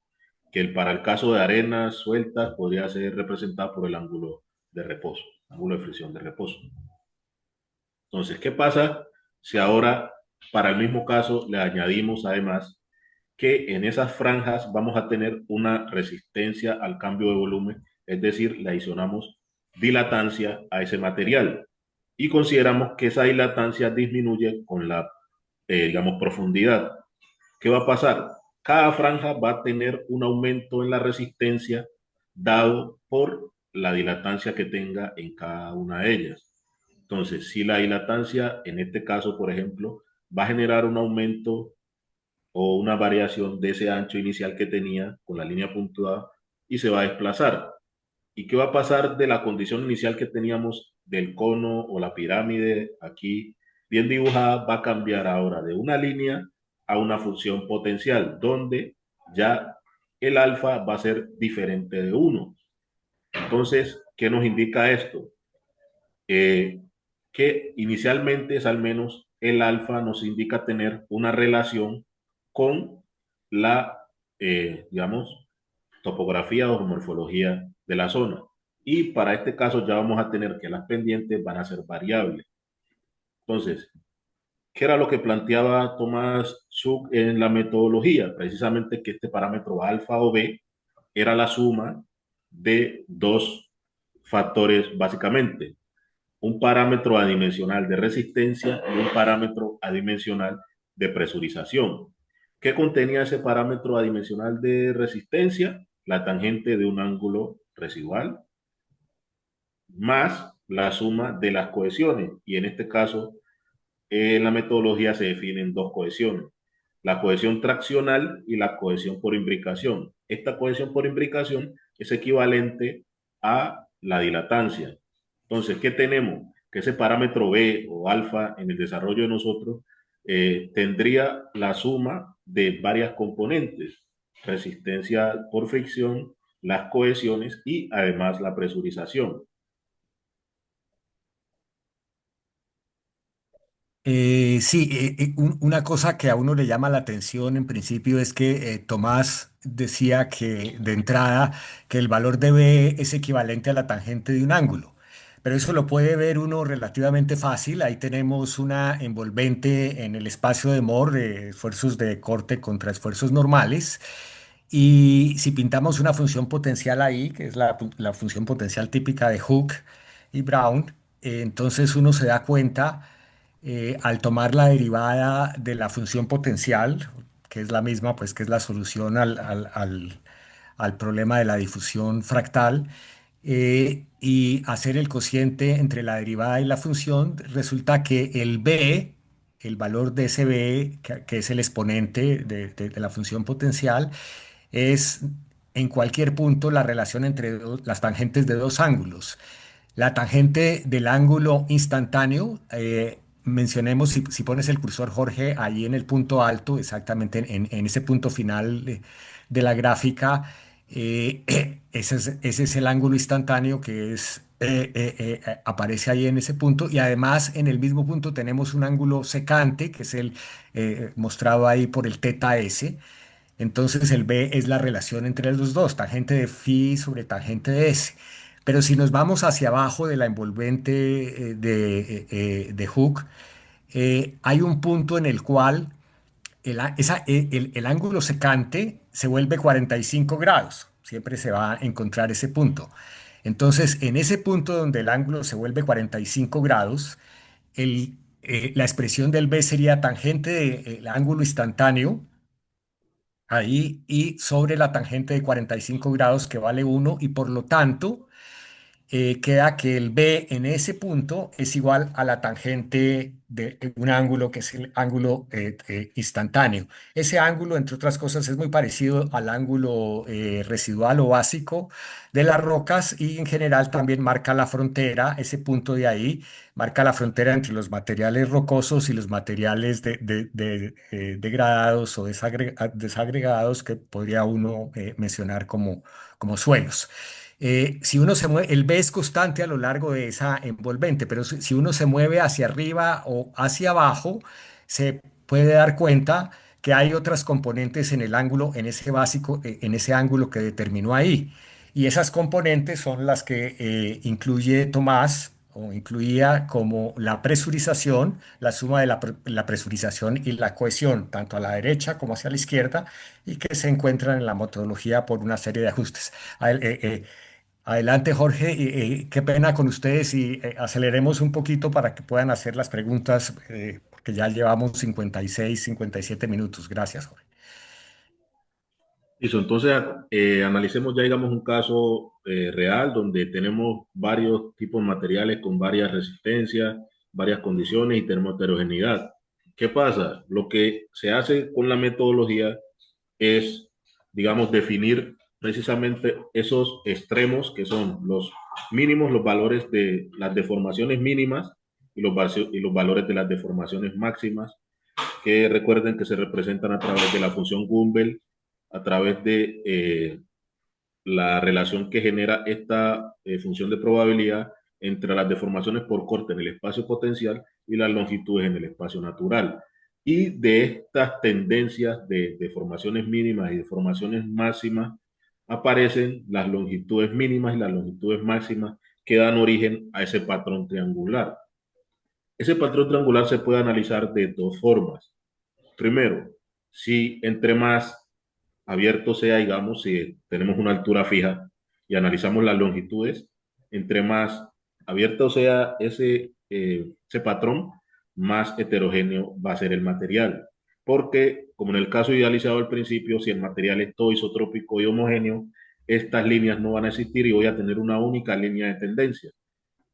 que para el caso de arenas sueltas podría ser representada por el ángulo de reposo, ángulo de fricción de reposo. Entonces, ¿qué pasa si ahora para el mismo caso le añadimos además que en esas franjas vamos a tener una resistencia al cambio de volumen, es decir, le adicionamos dilatancia a ese material y consideramos que esa dilatancia disminuye con la, digamos, profundidad? ¿Qué va a pasar? Cada franja va a tener un aumento en la resistencia dado por la dilatancia que tenga en cada una de ellas. Entonces, si la dilatancia, en este caso, por ejemplo, va a generar un aumento o una variación de ese ancho inicial que tenía con la línea puntuada y se va a desplazar. ¿Y qué va a pasar de la condición inicial que teníamos del cono o la pirámide aquí bien dibujada? Va a cambiar ahora de una línea a una función potencial, donde ya el alfa va a ser diferente de uno. Entonces, ¿qué nos indica esto? Eh, que inicialmente es al menos el alfa nos indica tener una relación con la, digamos, topografía o morfología de la zona. Y para este caso ya vamos a tener que las pendientes van a ser variables. Entonces, ¿qué era lo que planteaba Thomas Schuch en la metodología? Precisamente que este parámetro alfa o b era la suma de dos factores básicamente, un parámetro adimensional de resistencia y un parámetro adimensional de presurización. ¿Qué contenía ese parámetro adimensional de resistencia? La tangente de un ángulo residual más la suma de las cohesiones. Y en este caso, en la metodología se definen dos cohesiones, la cohesión traccional y la cohesión por imbricación. Esta cohesión por imbricación es equivalente a la dilatancia. Entonces, ¿qué tenemos? Que ese parámetro B o alfa en el desarrollo de nosotros tendría la suma de varias componentes, resistencia por fricción, las cohesiones y además la presurización. Sí, una cosa que a uno le llama la atención en principio es que Tomás decía que de entrada que el valor de B es equivalente a la tangente de un ángulo, pero eso lo puede ver uno relativamente fácil. Ahí tenemos una envolvente en el espacio de Moore de esfuerzos de corte contra esfuerzos normales. Y si pintamos una función potencial ahí, que es la función potencial típica de Hooke y Brown, entonces uno se da cuenta al tomar la derivada de la función potencial, que es la misma, pues que es la solución al problema de la difusión fractal, y hacer el cociente entre la derivada y la función, resulta que el b, el valor de ese b, que es el exponente de la función potencial, es en cualquier punto la relación entre las tangentes de dos ángulos. La tangente del ángulo instantáneo, mencionemos, si pones el cursor, Jorge, ahí en el punto alto, exactamente en ese punto final de la gráfica, ese es el ángulo instantáneo que aparece ahí en ese punto, y además en el mismo punto tenemos un ángulo secante, que es el mostrado ahí por el teta s. Entonces el B es la relación entre los dos, tangente de phi sobre tangente de S. Pero si nos vamos hacia abajo de la envolvente de Hooke, hay un punto en el cual el ángulo secante se vuelve 45 grados. Siempre se va a encontrar ese punto. Entonces, en ese punto donde el ángulo se vuelve 45 grados, la expresión del B sería tangente del ángulo instantáneo ahí y sobre la tangente de 45 grados que vale 1, y por lo tanto queda que el B en ese punto es igual a la tangente de un ángulo que es el ángulo instantáneo. Ese ángulo, entre otras cosas, es muy parecido al ángulo residual o básico de las rocas, y en general también marca la frontera, ese punto de ahí marca la frontera entre los materiales rocosos y los materiales degradados o desagregados que podría uno mencionar como suelos. Si uno se mueve, el B es constante a lo largo de esa envolvente, pero si uno se mueve hacia arriba o hacia abajo, se puede dar cuenta que hay otras componentes en el ángulo, en ese básico, en ese ángulo que determinó ahí. Y esas componentes son las que incluye Tomás o incluía como la presurización, la suma de la presurización y la cohesión, tanto a la derecha como hacia la izquierda, y que se encuentran en la metodología por una serie de ajustes. Adelante, Jorge. Qué pena con ustedes y aceleremos un poquito para que puedan hacer las preguntas, porque ya llevamos 56, 57 minutos. Gracias, Jorge. Listo, entonces analicemos ya, digamos, un caso real donde tenemos varios tipos de materiales con varias resistencias, varias condiciones y tenemos heterogeneidad. ¿Qué pasa? Lo que se hace con la metodología es, digamos, definir precisamente esos extremos que son los mínimos, los valores de las deformaciones mínimas y los valores de las deformaciones máximas, que recuerden que se representan a través de la función Gumbel, a través de la relación que genera esta función de probabilidad entre las deformaciones por corte en el espacio potencial y las longitudes en el espacio natural. Y de estas tendencias de deformaciones mínimas y deformaciones máximas aparecen las longitudes mínimas y las longitudes máximas que dan origen a ese patrón triangular. Ese patrón triangular se puede analizar de dos formas. Primero, si entre más abierto sea, digamos, si tenemos una altura fija y analizamos las longitudes, entre más abierto sea ese patrón, más heterogéneo va a ser el material. Porque, como en el caso idealizado al principio, si el material es todo isotrópico y homogéneo, estas líneas no van a existir y voy a tener una única línea de tendencia.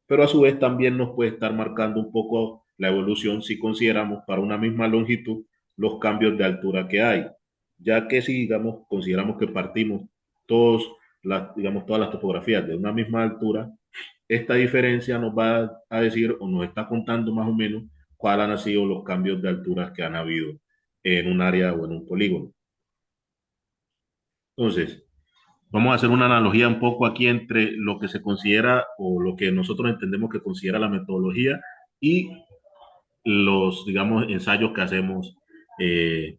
Pero a su vez también nos puede estar marcando un poco la evolución si consideramos para una misma longitud los cambios de altura que hay, ya que si, digamos, consideramos que partimos digamos, todas las topografías de una misma altura, esta diferencia nos va a decir o nos está contando más o menos cuáles han sido los cambios de alturas que han habido en un área o en un polígono. Entonces, vamos a hacer una analogía un poco aquí entre lo que se considera o lo que nosotros entendemos que considera la metodología y los, digamos, ensayos que hacemos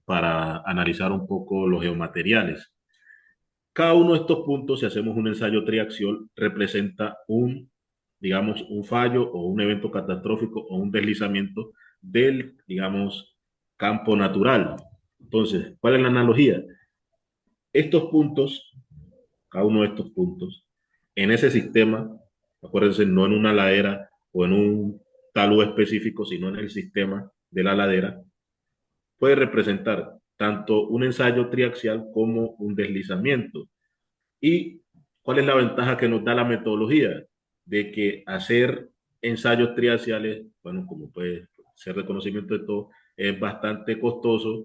para analizar un poco los geomateriales. Cada uno de estos puntos, si hacemos un ensayo triaxial, representa digamos, un fallo o un evento catastrófico o un deslizamiento del, digamos, campo natural. Entonces, ¿cuál es la analogía? Estos puntos, cada uno de estos puntos, en ese sistema, acuérdense, no en una ladera o en un talud específico, sino en el sistema de la ladera, puede representar tanto un ensayo triaxial como un deslizamiento. ¿Y cuál es la ventaja que nos da la metodología? De que hacer ensayos triaxiales, bueno, como puede ser de conocimiento de todo, es bastante costoso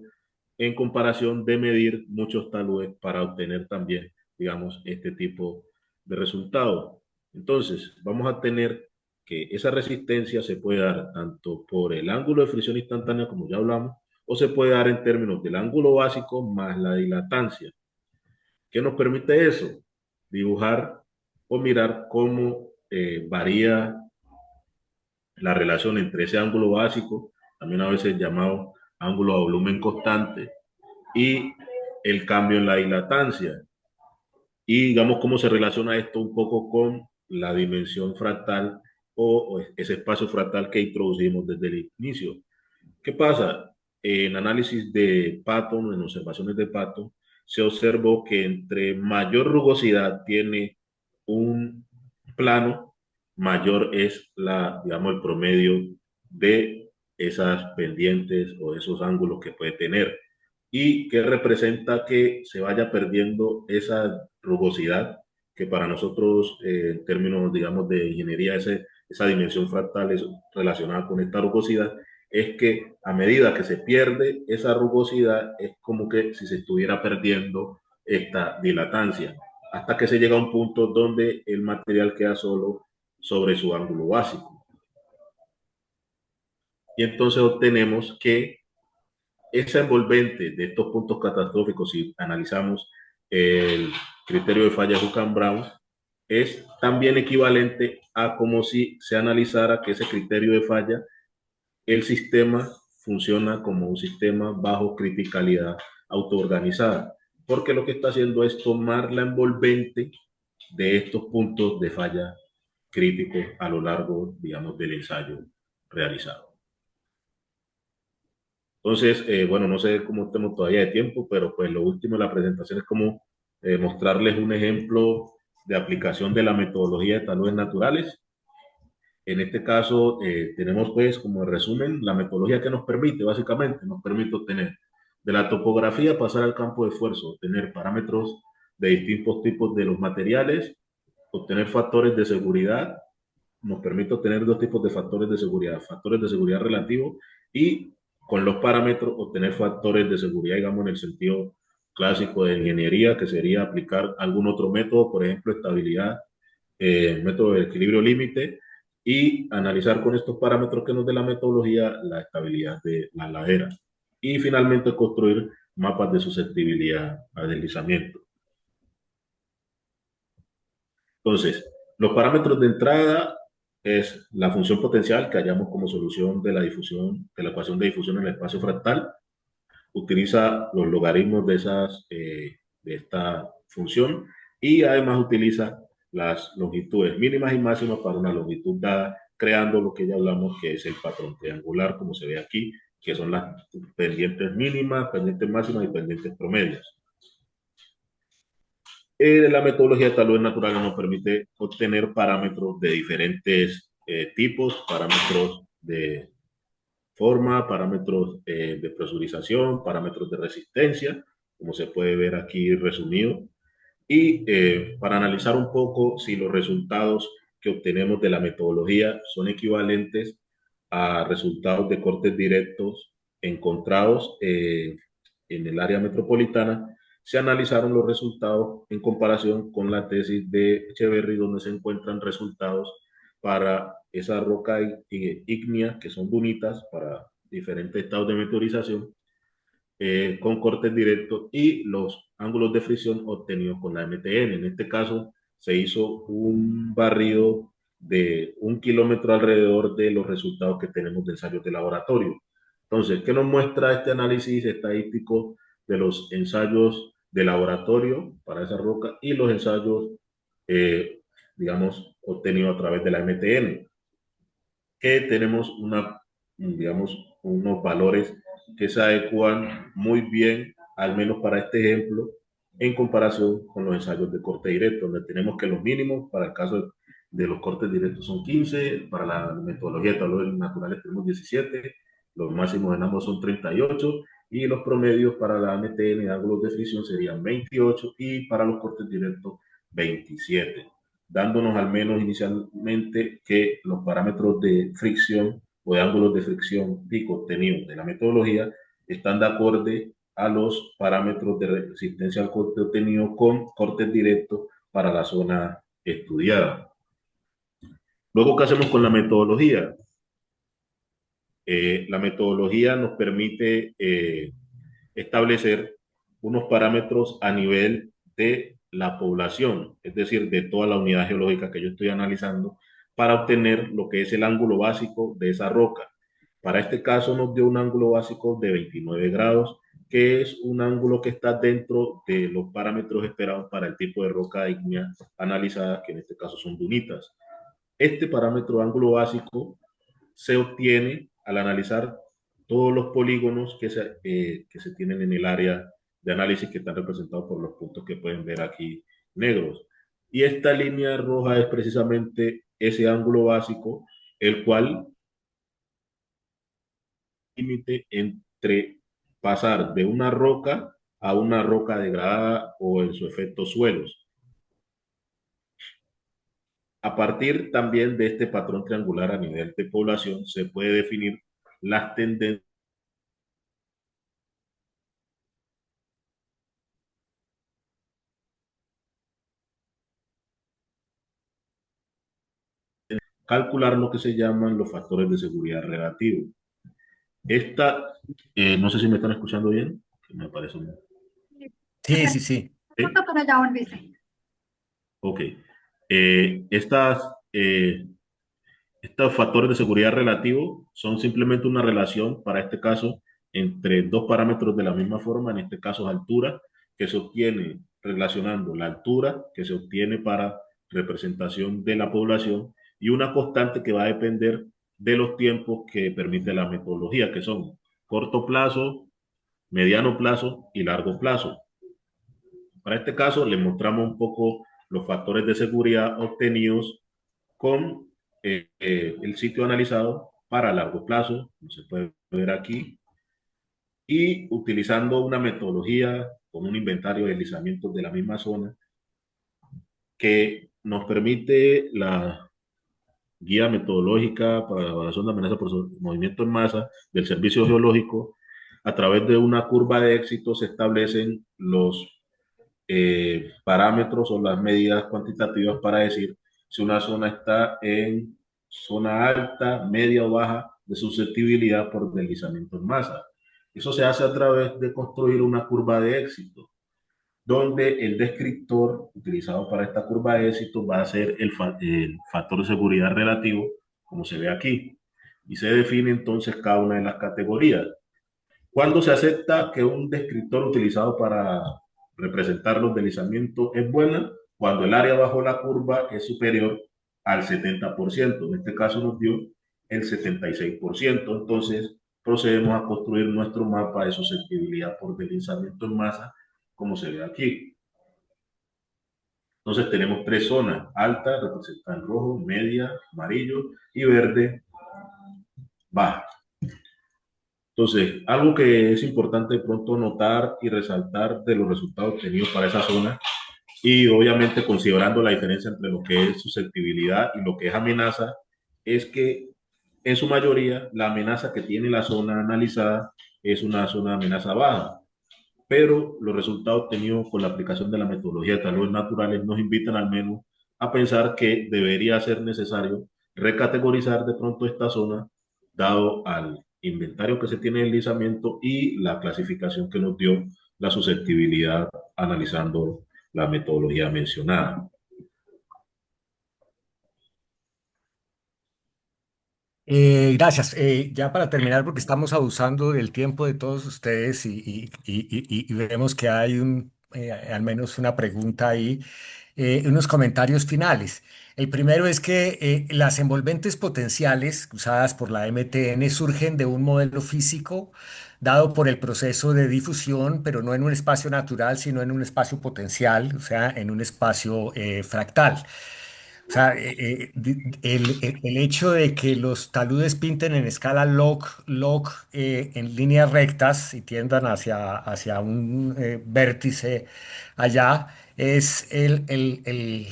en comparación de medir muchos taludes para obtener también, digamos, este tipo de resultados. Entonces, vamos a tener que esa resistencia se puede dar tanto por el ángulo de fricción instantánea, como ya hablamos, o se puede dar en términos del ángulo básico más la dilatancia. ¿Qué nos permite eso? Dibujar o mirar cómo varía la relación entre ese ángulo básico, también a veces llamado ángulo a volumen constante, y el cambio en la dilatancia. Y digamos cómo se relaciona esto un poco con la dimensión fractal o ese espacio fractal que introducimos desde el inicio. ¿Qué pasa? En análisis de Patton, en observaciones de Patton, se observó que entre mayor rugosidad tiene un plano, mayor es digamos, el promedio de esas pendientes o esos ángulos que puede tener y que representa que se vaya perdiendo esa rugosidad que para nosotros, en términos, digamos, de ingeniería, esa dimensión fractal es relacionada con esta rugosidad, es que a medida que se pierde esa rugosidad, es como que si se estuviera perdiendo esta dilatancia, hasta que se llega a un punto donde el material queda solo sobre su ángulo básico. Y entonces obtenemos que esa envolvente de estos puntos catastróficos, si analizamos el criterio de falla Duncan-Brown, es también equivalente a como si se analizara que ese criterio de falla, el sistema funciona como un sistema bajo criticalidad autoorganizada, porque lo que está haciendo es tomar la envolvente de estos puntos de falla críticos a lo largo, digamos, del ensayo realizado. Entonces, bueno, no sé cómo estemos todavía de tiempo, pero pues lo último de la presentación es como mostrarles un ejemplo de aplicación de la metodología de talones naturales. En este caso, tenemos pues como resumen la metodología que nos permite, básicamente, nos permite obtener de la topografía, pasar al campo de esfuerzo, obtener parámetros de distintos tipos de los materiales, obtener factores de seguridad, nos permite obtener dos tipos de factores de seguridad relativos y con los parámetros obtener factores de seguridad, digamos, en el sentido clásico de ingeniería, que sería aplicar algún otro método, por ejemplo, estabilidad, método de equilibrio límite, y analizar con estos parámetros que nos dé la metodología la estabilidad de la ladera. Y finalmente construir mapas de susceptibilidad a deslizamiento. Entonces, los parámetros de entrada es la función potencial que hallamos como solución de la difusión, de la ecuación de difusión en el espacio fractal. Utiliza los logaritmos de esta función y además utiliza las longitudes mínimas y máximas para una longitud dada, creando lo que ya hablamos que es el patrón triangular, como se ve aquí, que son las pendientes mínimas, pendientes máximas y pendientes promedios. La metodología de talones naturales nos permite obtener parámetros de diferentes tipos, parámetros de forma, parámetros de presurización, parámetros de resistencia, como se puede ver aquí resumido, y para analizar un poco si los resultados que obtenemos de la metodología son equivalentes a resultados de cortes directos encontrados en el área metropolitana, se analizaron los resultados en comparación con la tesis de Echeverry, donde se encuentran resultados para esa roca ígnea, que son dunitas para diferentes estados de meteorización, con cortes directos y los ángulos de fricción obtenidos con la MTN. En este caso, se hizo un barrido de 1 kilómetro alrededor de los resultados que tenemos de ensayos de laboratorio. Entonces, ¿qué nos muestra este análisis estadístico de los ensayos de laboratorio para esa roca y los ensayos, digamos, obtenidos a través de la MTN? Que tenemos digamos, unos valores que se adecuan muy bien, al menos para este ejemplo, en comparación con los ensayos de corte directo, donde tenemos que los mínimos para el caso de los cortes directos son 15, para la metodología de talones naturales tenemos 17, los máximos en ambos son 38, y los promedios para la MTN de ángulos de fricción serían 28 y para los cortes directos 27, dándonos al menos inicialmente que los parámetros de fricción o de ángulos de fricción pico obtenidos de la metodología están de acuerdo a los parámetros de resistencia al corte obtenido con cortes directos para la zona estudiada. Luego, ¿qué hacemos con la metodología? La metodología nos permite establecer unos parámetros a nivel de la población, es decir, de toda la unidad geológica que yo estoy analizando, para obtener lo que es el ángulo básico de esa roca. Para este caso nos dio un ángulo básico de 29 grados, que es un ángulo que está dentro de los parámetros esperados para el tipo de roca ígnea analizada, que en este caso son dunitas. Este parámetro de ángulo básico se obtiene al analizar todos los polígonos que se tienen en el área de análisis, que están representados por los puntos que pueden ver aquí negros. Y esta línea roja es precisamente ese ángulo básico, el cual límite entre pasar de una roca a una roca degradada o en su efecto suelos. A partir también de este patrón triangular a nivel de población se puede definir las tendencias, calcular lo que se llaman los factores de seguridad relativos. Esta, no sé si me están escuchando bien, que me parece un... Sí, sí, sí. ¿Sí? Ok. Eh, estas, eh, Estos factores de seguridad relativos son simplemente una relación, para este caso, entre dos parámetros de la misma forma, en este caso altura, que se obtiene relacionando la altura que se obtiene para representación de la población y una constante que va a depender de los tiempos que permite la metodología, que son corto plazo, mediano plazo y largo plazo. Para este caso, les mostramos un poco los factores de seguridad obtenidos con el sitio analizado para largo plazo, como se puede ver aquí, y utilizando una metodología con un inventario de deslizamientos de la misma zona que nos permite la guía metodológica para la evaluación de amenaza por movimiento en masa del servicio geológico. A través de una curva de éxito se establecen los parámetros o las medidas cuantitativas para decir si una zona está en zona alta, media o baja de susceptibilidad por deslizamiento en masa. Eso se hace a través de construir una curva de éxito, donde el descriptor utilizado para esta curva de éxito va a ser el factor de seguridad relativo, como se ve aquí, y se define entonces cada una de las categorías. ¿Cuándo se acepta que un descriptor utilizado para representar los deslizamientos es buena? Cuando el área bajo la curva es superior al 70%. En este caso nos dio el 76%. Entonces procedemos a construir nuestro mapa de susceptibilidad por deslizamiento en masa, como se ve aquí. Entonces tenemos tres zonas: alta, representada en rojo; media, amarillo; y verde, baja. Entonces, algo que es importante de pronto notar y resaltar de los resultados obtenidos para esa zona, y obviamente considerando la diferencia entre lo que es susceptibilidad y lo que es amenaza, es que en su mayoría la amenaza que tiene la zona analizada es una zona de amenaza baja, pero los resultados obtenidos con la aplicación de la metodología de calores naturales nos invitan al menos a pensar que debería ser necesario recategorizar de pronto esta zona, dado al inventario que se tiene de deslizamiento y la clasificación que nos dio la susceptibilidad analizando la metodología mencionada. Gracias. Ya para terminar, porque estamos abusando del tiempo de todos ustedes y vemos que hay al menos una pregunta ahí, unos comentarios finales. El primero es que las envolventes potenciales usadas por la MTN surgen de un modelo físico dado por el proceso de difusión, pero no en un espacio natural, sino en un espacio potencial, o sea, en un espacio fractal. O sea, el hecho de que los taludes pinten en escala log en líneas rectas y tiendan hacia un vértice allá es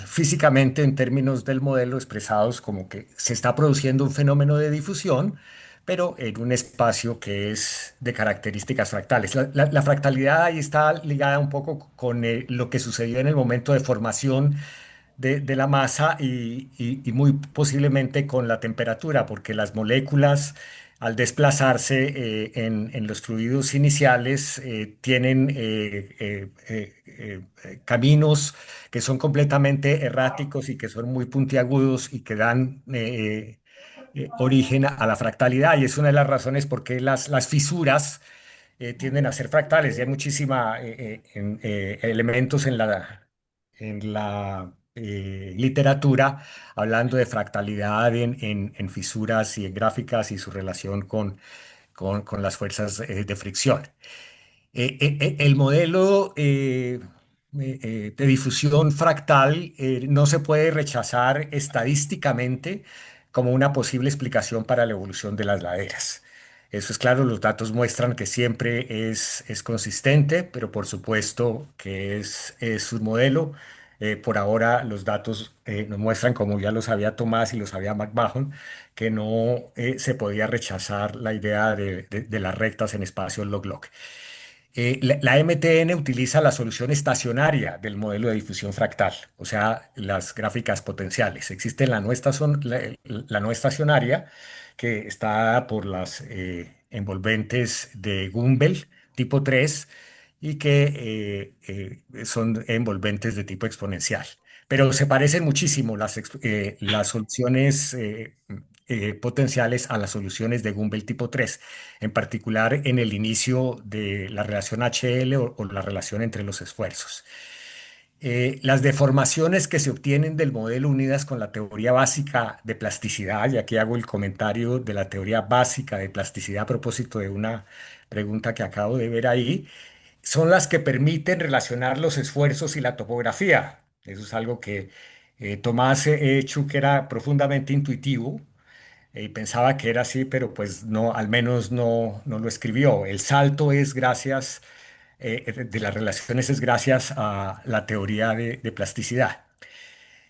físicamente en términos del modelo expresados como que se está produciendo un fenómeno de difusión, pero en un espacio que es de características fractales. La fractalidad ahí está ligada un poco con lo que sucedió en el momento de formación de la masa y muy posiblemente con la temperatura, porque las moléculas al desplazarse en los fluidos iniciales tienen caminos que son completamente erráticos y que son muy puntiagudos y que dan origen a la fractalidad. Y es una de las razones por qué las fisuras tienden a ser fractales. Y hay muchísimos elementos en la literatura hablando de fractalidad en fisuras y en gráficas y su relación con las fuerzas de fricción. El modelo de difusión fractal no se puede rechazar estadísticamente como una posible explicación para la evolución de las laderas. Eso es claro, los datos muestran que siempre es consistente, pero por supuesto que es un modelo. Por ahora los datos nos muestran, como ya lo sabía Tomás y lo sabía McMahon, que no se podía rechazar la idea de las rectas en espacios log-log. La MTN utiliza la solución estacionaria del modelo de difusión fractal, o sea, las gráficas potenciales. Existe la no estacionaria, que está dada por las envolventes de Gumbel tipo 3 y que son envolventes de tipo exponencial. pero se parecen muchísimo las soluciones potenciales a las soluciones de Gumbel tipo 3, en particular en el inicio de la relación HL o la relación entre los esfuerzos. Las deformaciones que se obtienen del modelo unidas con la teoría básica de plasticidad, y aquí hago el comentario de la teoría básica de plasticidad a propósito de una pregunta que acabo de ver ahí, son las que permiten relacionar los esfuerzos y la topografía. Eso es algo que Tomás Schuch era profundamente intuitivo y pensaba que era así, pero pues no, al menos no lo escribió. El salto es gracias, de las relaciones es gracias a la teoría de plasticidad.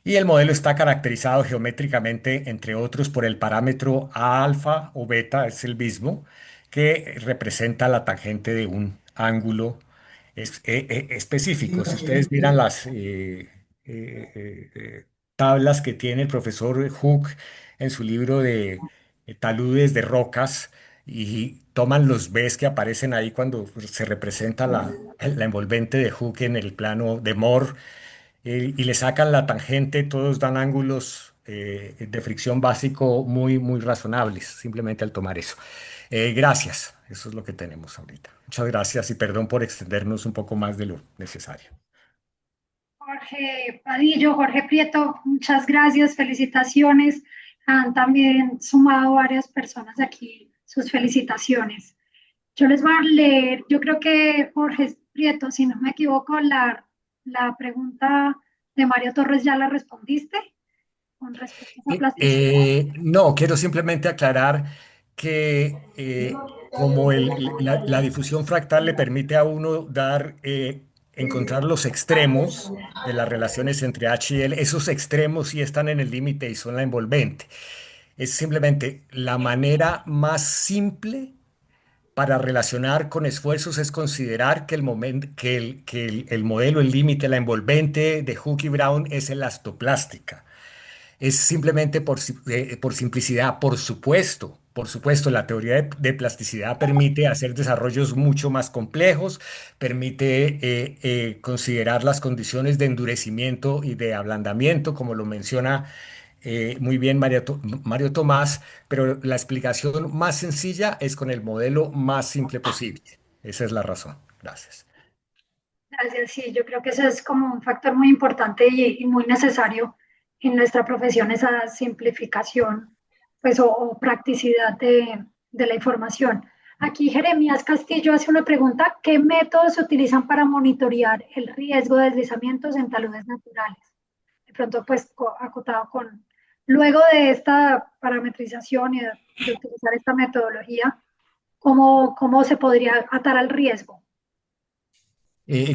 Y el modelo está caracterizado geométricamente, entre otros, por el parámetro alfa o beta, es el mismo, que representa la tangente de un ángulo específico. Si ustedes miran las tablas que tiene el profesor Hook en su libro de taludes de rocas y toman los Bs que aparecen ahí cuando se representa la envolvente de Hook en el plano de Moore, y le sacan la tangente, todos dan ángulos de fricción básico muy razonables, simplemente al tomar eso. Gracias, eso es lo que tenemos ahorita. Muchas gracias y perdón por extendernos un poco más de lo necesario. Jorge Padillo, Jorge Prieto, muchas gracias, felicitaciones. Han también sumado varias personas aquí sus felicitaciones. Yo les voy a leer, yo creo que Jorge Prieto, si no me equivoco, la pregunta de Mario Torres ya la respondiste con respecto a esa plasticidad. No, quiero simplemente aclarar que como la difusión fractal le permite a uno encontrar los extremos de las relaciones entre H y L, esos extremos sí están en el límite y son la envolvente. Es simplemente la manera más simple para relacionar con esfuerzos es considerar que el modelo, el límite, la envolvente de Hooke y Brown es elastoplástica. Es simplemente por simplicidad, por supuesto, la teoría de plasticidad permite hacer desarrollos mucho más complejos, permite considerar las condiciones de endurecimiento y de ablandamiento, como lo menciona muy bien Mario Tomás, pero la explicación más sencilla es con el modelo más simple posible. Esa es la razón. Gracias. Gracias, sí, yo creo que eso es como un factor muy importante y muy necesario en nuestra profesión, esa simplificación, pues, o practicidad de la información. Aquí Jeremías Castillo hace una pregunta: ¿qué métodos se utilizan para monitorear el riesgo de deslizamientos en taludes naturales? De pronto, pues, acotado con, luego de esta parametrización y de utilizar esta metodología, ¿cómo se podría atar al riesgo?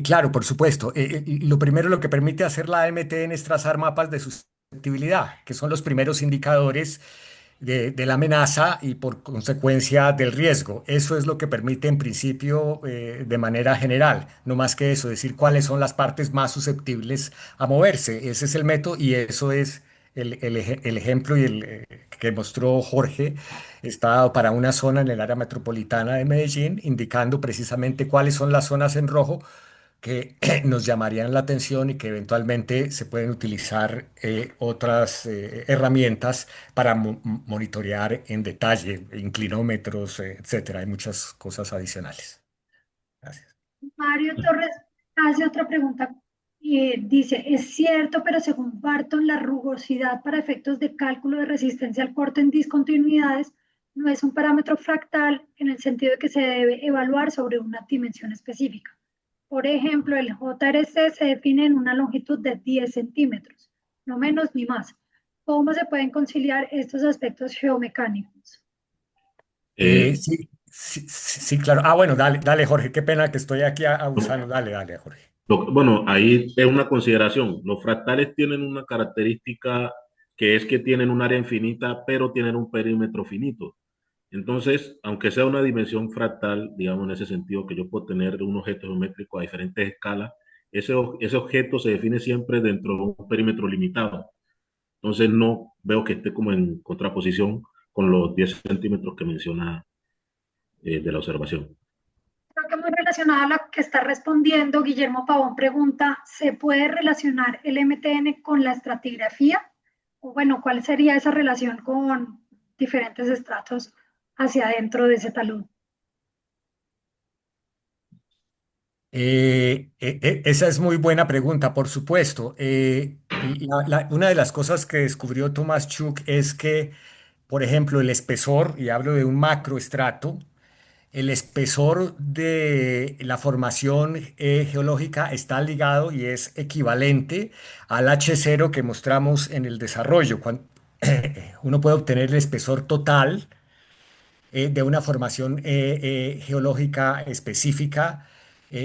Claro, por supuesto. Lo primero, lo que permite hacer la AMTN es trazar mapas de susceptibilidad, que son los primeros indicadores de la amenaza y por consecuencia del riesgo. Eso es lo que permite en principio, de manera general, no más que eso, decir cuáles son las partes más susceptibles a moverse. Ese es el método y eso es el ejemplo que mostró Jorge. Está dado para una zona en el área metropolitana de Medellín, indicando precisamente cuáles son las zonas en rojo que nos llamarían la atención y que eventualmente se pueden utilizar otras herramientas para monitorear en detalle, inclinómetros, etcétera. Hay muchas cosas adicionales. Gracias. Mario Torres hace otra pregunta y dice: es cierto, pero según Barton, la rugosidad para efectos de cálculo de resistencia al corte en discontinuidades no es un parámetro fractal en el sentido de que se debe evaluar sobre una dimensión específica. Por ejemplo, el JRC se define en una longitud de 10 centímetros, no menos ni más. ¿Cómo se pueden conciliar estos aspectos geomecánicos? Eh, Sí, claro. Ah, bueno, dale, Jorge. Qué pena que estoy aquí abusando. Dale, Jorge. bueno, ahí es una consideración. Los fractales tienen una característica que es que tienen un área infinita, pero tienen un perímetro finito. Entonces, aunque sea una dimensión fractal, digamos en ese sentido que yo puedo tener un objeto geométrico a diferentes escalas, ese objeto se define siempre dentro de un perímetro limitado. Entonces, no veo que esté como en contraposición con los 10 centímetros que menciona de la observación. Creo que muy relacionado a lo que está respondiendo, Guillermo Pavón pregunta, ¿se puede relacionar el MTN con la estratigrafía? O bueno, ¿cuál sería esa relación con diferentes estratos hacia adentro de ese talud? Esa es muy buena pregunta, por supuesto. Una de las cosas que descubrió Thomas Schuck es que, por ejemplo, el espesor, y hablo de un macroestrato, el espesor de la formación geológica está ligado y es equivalente al H0 que mostramos en el desarrollo. Uno puede obtener el espesor total de una formación geológica específica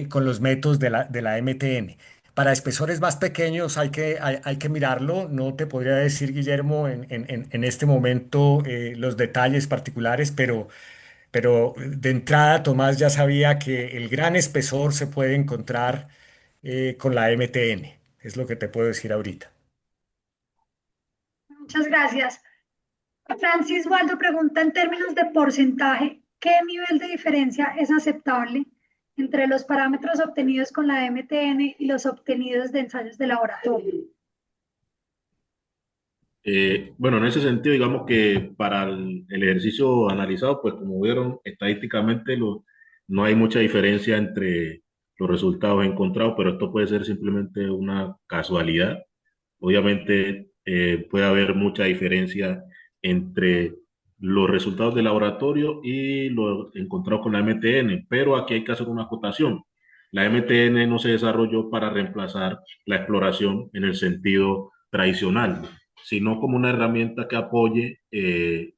con los métodos de la MTN. Para espesores más pequeños hay que mirarlo. No te podría decir, Guillermo, en este momento los detalles particulares, pero de entrada Tomás ya sabía que el gran espesor se puede encontrar con la MTN. Es lo que te puedo decir ahorita. Muchas gracias. Francis Waldo pregunta en términos de porcentaje, ¿qué nivel de diferencia es aceptable entre los parámetros obtenidos con la MTN y los obtenidos de ensayos de laboratorio? Bueno, en ese sentido, digamos que para el ejercicio analizado, pues como vieron, estadísticamente no hay mucha diferencia entre los resultados encontrados, pero esto puede ser simplemente una casualidad. Obviamente puede haber mucha diferencia entre los resultados de laboratorio y los encontrados con la MTN, pero aquí hay que hacer una acotación. La MTN no se desarrolló para reemplazar la exploración en el sentido tradicional, sino como una herramienta que apoye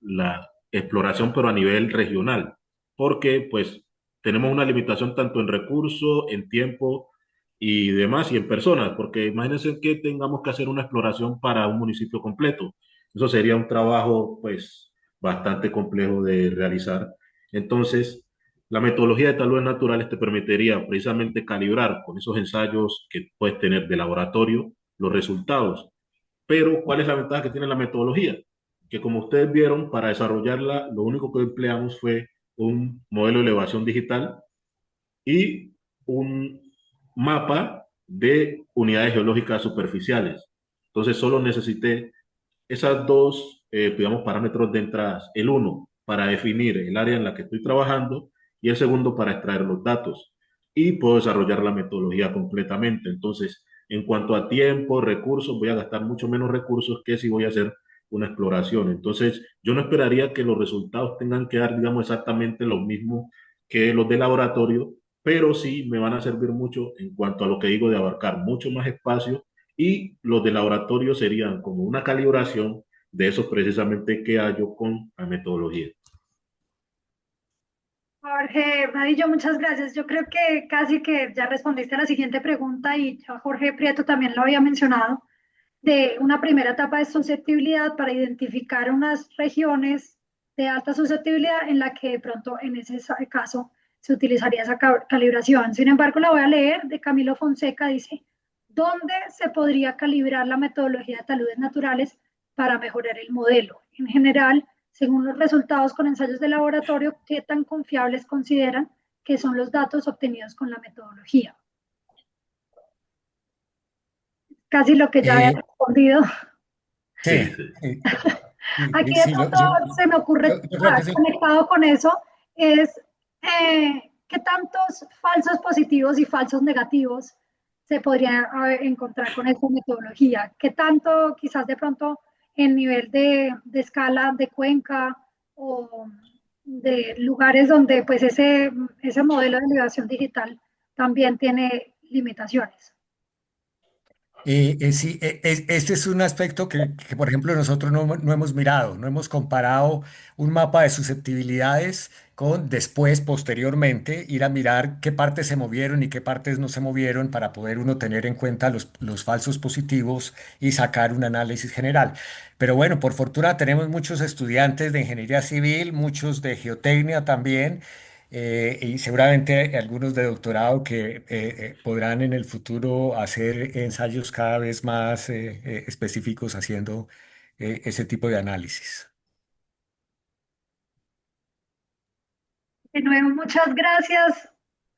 la exploración, pero a nivel regional, porque pues tenemos una limitación tanto en recursos, en tiempo y demás, y en personas, porque imagínense que tengamos que hacer una exploración para un municipio completo. Eso sería un trabajo, pues, bastante complejo de realizar. Entonces, la metodología de taludes naturales te permitiría precisamente calibrar con esos ensayos que puedes tener de laboratorio los resultados. Pero, ¿cuál es la ventaja que tiene la metodología? Que como ustedes vieron, para desarrollarla, lo único que empleamos fue un modelo de elevación digital y un mapa de unidades geológicas superficiales. Entonces solo necesité esas dos, digamos, parámetros de entradas. El uno para definir el área en la que estoy trabajando y el segundo para extraer los datos. Y puedo desarrollar la metodología completamente. Entonces, en cuanto a tiempo, recursos, voy a gastar mucho menos recursos que si voy a hacer una exploración. Entonces, yo no esperaría que los resultados tengan que dar, digamos, exactamente lo mismo que los de laboratorio, pero sí me van a servir mucho en cuanto a lo que digo de abarcar mucho más espacio y los de laboratorio serían como una calibración de eso precisamente que hallo con la metodología. Jorge Vadillo, muchas gracias. Yo creo que casi que ya respondiste a la siguiente pregunta y ya Jorge Prieto también lo había mencionado, de una primera etapa de susceptibilidad para identificar unas regiones de alta susceptibilidad en la que de pronto en ese caso se utilizaría esa calibración. Sin embargo, la voy a leer de Camilo Fonseca, dice, ¿dónde se podría calibrar la metodología de taludes naturales para mejorar el modelo? En general, según los resultados con ensayos de laboratorio, ¿qué tan confiables consideran que son los datos obtenidos con la metodología? Casi lo que ya había Eh, respondido. Sí, sí, sí. sí, Aquí de sí, pronto se me ocurre, yo creo que sí. conectado con eso, es qué tantos falsos positivos y falsos negativos se podría encontrar con esta metodología, qué tanto quizás de pronto en nivel de escala de cuenca o de lugares donde pues ese modelo de elevación digital también tiene limitaciones. Sí, este es un aspecto que, por ejemplo, nosotros no hemos mirado, no hemos comparado un mapa de susceptibilidades con después, posteriormente, ir a mirar qué partes se movieron y qué partes no se movieron para poder uno tener en cuenta los falsos positivos y sacar un análisis general. Pero bueno, por fortuna tenemos muchos estudiantes de ingeniería civil, muchos de geotecnia también y seguramente algunos de doctorado que podrán en el futuro hacer ensayos cada vez más específicos haciendo ese tipo de análisis. De nuevo, muchas gracias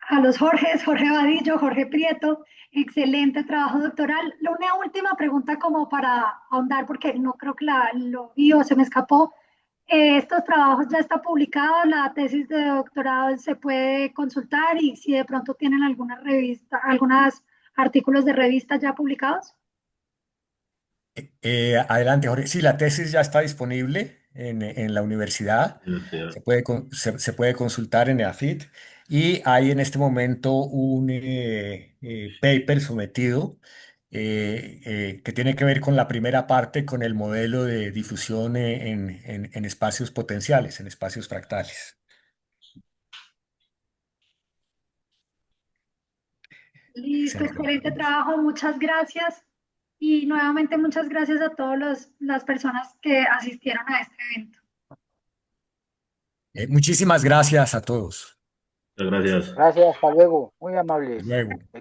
a los Jorges, Jorge Vadillo, Jorge Prieto, excelente trabajo doctoral. Una última pregunta como para ahondar, porque no creo que lo vi o se me escapó. Estos trabajos ya está publicado, la tesis de doctorado se puede consultar y si de pronto tienen alguna revista, algunos artículos de revista ya publicados. Adelante, Jorge. Sí, la tesis ya está disponible en la universidad. Se puede consultar en EAFIT y hay en este momento un paper sometido que tiene que ver con la primera parte, con el modelo de difusión en espacios potenciales, en espacios fractales. Listo, Excelente. excelente trabajo, muchas gracias. Y nuevamente muchas gracias a todas las personas que asistieron a este evento. Muchísimas gracias a todos. Muchas gracias. Gracias, hasta luego. Muy Hasta amables. luego. Excelente.